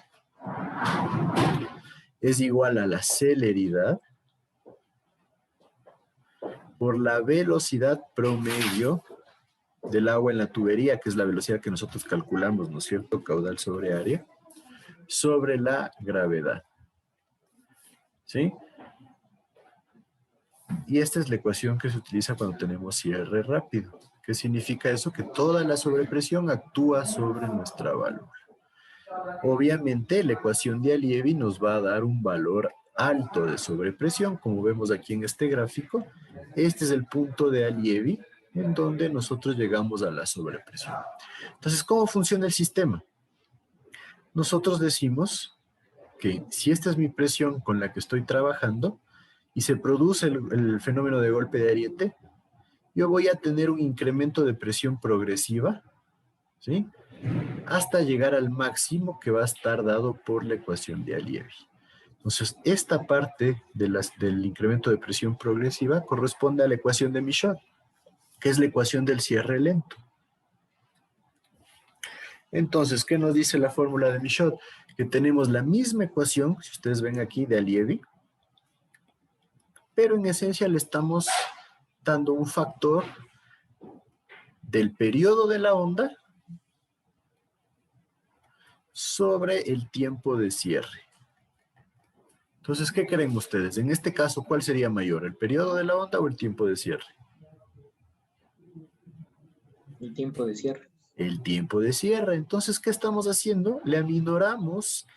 Speaker 1: es igual a la celeridad por la velocidad promedio del agua en la tubería, que es la velocidad que nosotros calculamos, ¿no es cierto? Caudal sobre área, sobre la gravedad. ¿Sí? Y esta es la ecuación que se utiliza cuando tenemos cierre rápido. ¿Qué significa eso? Que toda la sobrepresión actúa sobre nuestra válvula. Obviamente, la ecuación de Aliyev nos va a dar un valor alto de sobrepresión, como vemos aquí en este gráfico. Este es el punto de Aliyev en donde nosotros llegamos a la sobrepresión. Entonces, ¿cómo funciona el sistema? Nosotros decimos que si esta es mi presión con la que estoy trabajando, y se produce el fenómeno de golpe de ariete, yo voy a tener un incremento de presión progresiva, ¿sí? Hasta llegar al máximo que va a estar dado por la ecuación de Aliyev. Entonces, esta parte del incremento de presión progresiva corresponde a la ecuación de Michaud, que es la ecuación del cierre lento. Entonces, ¿qué nos dice la fórmula de Michaud? Que tenemos la misma ecuación, si ustedes ven aquí, de Aliyev, pero en esencia le estamos dando un factor del periodo de la onda sobre el tiempo de cierre. Entonces, ¿qué creen ustedes? En este caso, ¿cuál sería mayor? ¿El periodo de la onda o el tiempo de cierre?
Speaker 6: El tiempo de cierre.
Speaker 1: El tiempo de cierre. Entonces, ¿qué estamos haciendo? Le aminoramos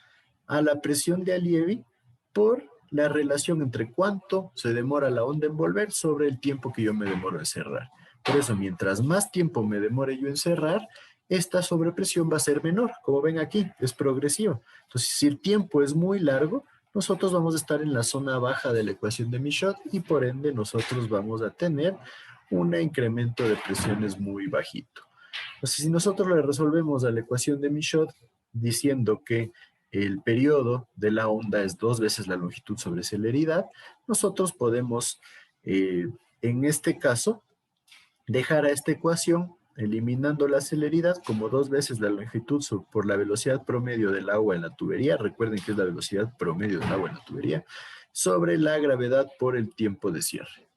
Speaker 1: a la presión de Aliyev por la relación entre cuánto se demora la onda en volver sobre el tiempo que yo me demoro en cerrar. Por eso, mientras más tiempo me demore yo en cerrar, esta sobrepresión va a ser menor. Como ven aquí, es progresivo. Entonces, si el tiempo es muy largo, nosotros vamos a estar en la zona baja de la ecuación de Michaud y por ende nosotros vamos a tener un incremento de presiones muy bajito. Entonces, si nosotros le resolvemos a la ecuación de Michaud diciendo que el periodo de la onda es 2 veces la longitud sobre celeridad, nosotros podemos, en este caso, dejar a esta ecuación eliminando la celeridad como 2 veces la longitud por la velocidad promedio del agua en la tubería, recuerden que es la velocidad promedio del agua en la tubería, sobre la gravedad por el tiempo de cierre.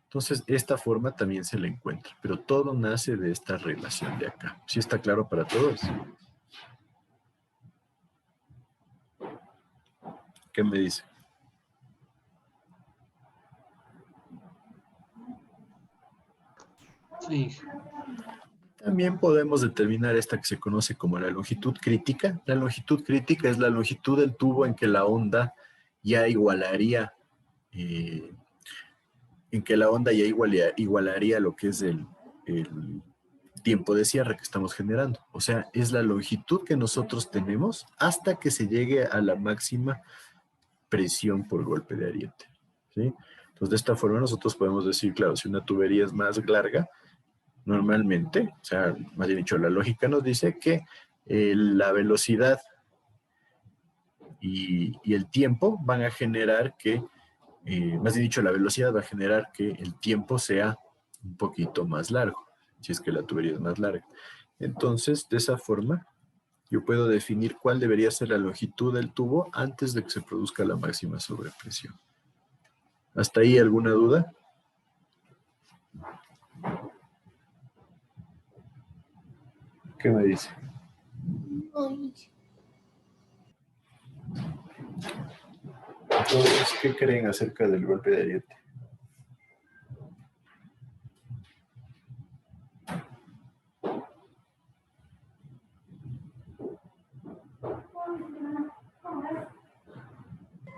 Speaker 1: Entonces, esta forma también se le encuentra, pero todo nace de esta relación de acá. ¿Sí está claro para todos? ¿Qué me dice?
Speaker 7: Sí.
Speaker 1: También podemos determinar esta que se conoce como la longitud crítica. La longitud crítica es la longitud del tubo en que la onda ya igualaría, lo que es el tiempo de cierre que estamos generando. O sea, es la longitud que nosotros tenemos hasta que se llegue a la máxima presión por golpe de ariete, ¿sí? Entonces, de esta forma nosotros podemos decir, claro, si una tubería es más larga, normalmente, o sea, más bien dicho, la lógica nos dice que la velocidad y el tiempo van a generar que, más bien dicho, la velocidad va a generar que el tiempo sea un poquito más largo, si es que la tubería es más larga. Entonces, de esa forma, yo puedo definir cuál debería ser la longitud del tubo antes de que se produzca la máxima sobrepresión. ¿Hasta ahí alguna duda? ¿Qué me dice? Entonces, ¿qué creen acerca del golpe de ariete?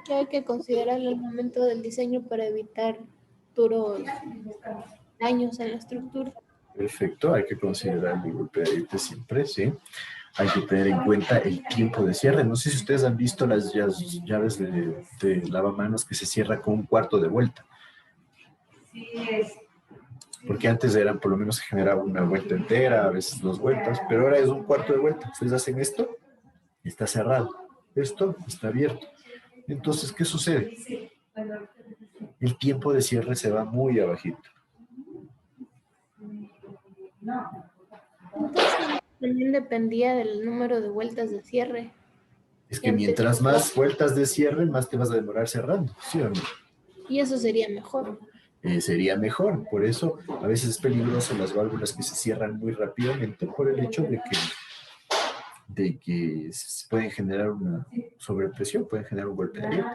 Speaker 2: Que hay que considerar el momento del diseño para evitar duros daños en la estructura.
Speaker 1: Perfecto, hay que considerar el golpe de ariete siempre, ¿sí? Hay que tener en cuenta el tiempo de cierre. No sé si ustedes han visto las llaves de lavamanos que se cierra con un cuarto de vuelta. Porque antes eran, por lo menos se generaba una vuelta entera, a veces 2 vueltas, pero ahora es un cuarto de vuelta. Ustedes hacen esto, está cerrado. Esto está abierto. Entonces, ¿qué sucede? El tiempo de cierre se va muy abajito.
Speaker 2: Entonces, también dependía del número de vueltas de cierre.
Speaker 1: Es que mientras más vueltas de cierre, más te vas a demorar cerrando, ¿sí o no?
Speaker 2: Y eso sería mejor.
Speaker 1: Sería mejor. Por eso, a veces es peligroso las válvulas que se cierran muy rápidamente por el hecho de que se pueden generar una sobrepresión, pueden generar un golpe de ariete.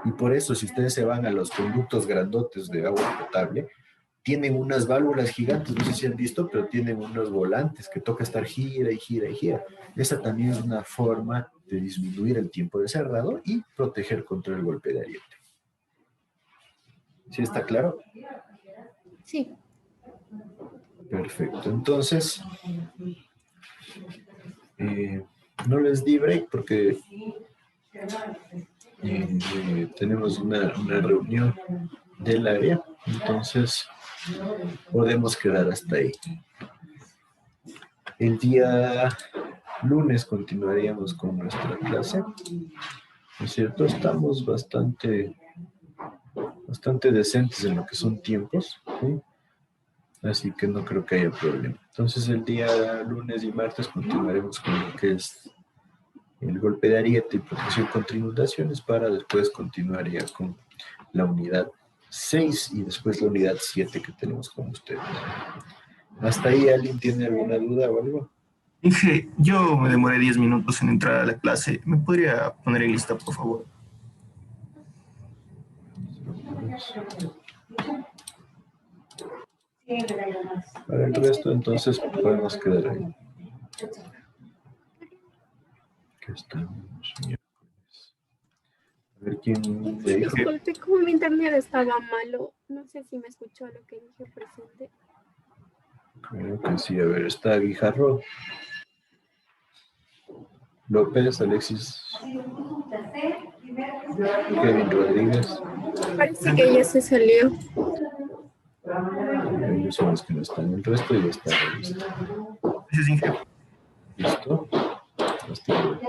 Speaker 1: Y por eso, si ustedes se van a los conductos grandotes de agua potable, tienen unas válvulas gigantes, no sé si han visto, pero tienen unos volantes que toca estar gira y gira y gira. Esa también es una forma de disminuir el tiempo de cerrado y proteger contra el golpe de ariete. ¿Sí está claro?
Speaker 2: Sí.
Speaker 1: Perfecto. Entonces, no les di break porque tenemos una reunión del área, entonces podemos quedar hasta ahí. El día lunes continuaríamos con nuestra clase, ¿no es cierto? Estamos bastante decentes en lo que son tiempos, ¿sí? Así que no creo que haya problema. Entonces el día lunes y martes continuaremos con lo que es el golpe de ariete y protección contra inundaciones, para después continuar ya con la unidad 6 y después la unidad 7 que tenemos con ustedes. ¿Hasta ahí alguien tiene alguna duda o algo?
Speaker 15: Inge, yo me demoré 10 minutos en entrar a la clase. ¿Me podría poner en lista, por favor?
Speaker 1: Para el resto, entonces, podemos quedar ahí. Que estamos miércoles. A ver quién le dijo.
Speaker 10: Disculpe, como mi internet estaba malo, no sé si me escuchó lo que dije presente.
Speaker 1: Creo que sí. A ver, está Guijarro, López, Alexis, Kevin Rodríguez.
Speaker 10: Parece que ya se salió.
Speaker 1: Ellos son los que no están. El resto ya está listo.
Speaker 15: Gracias, Inge.
Speaker 1: ¿Listo? Hasta luego.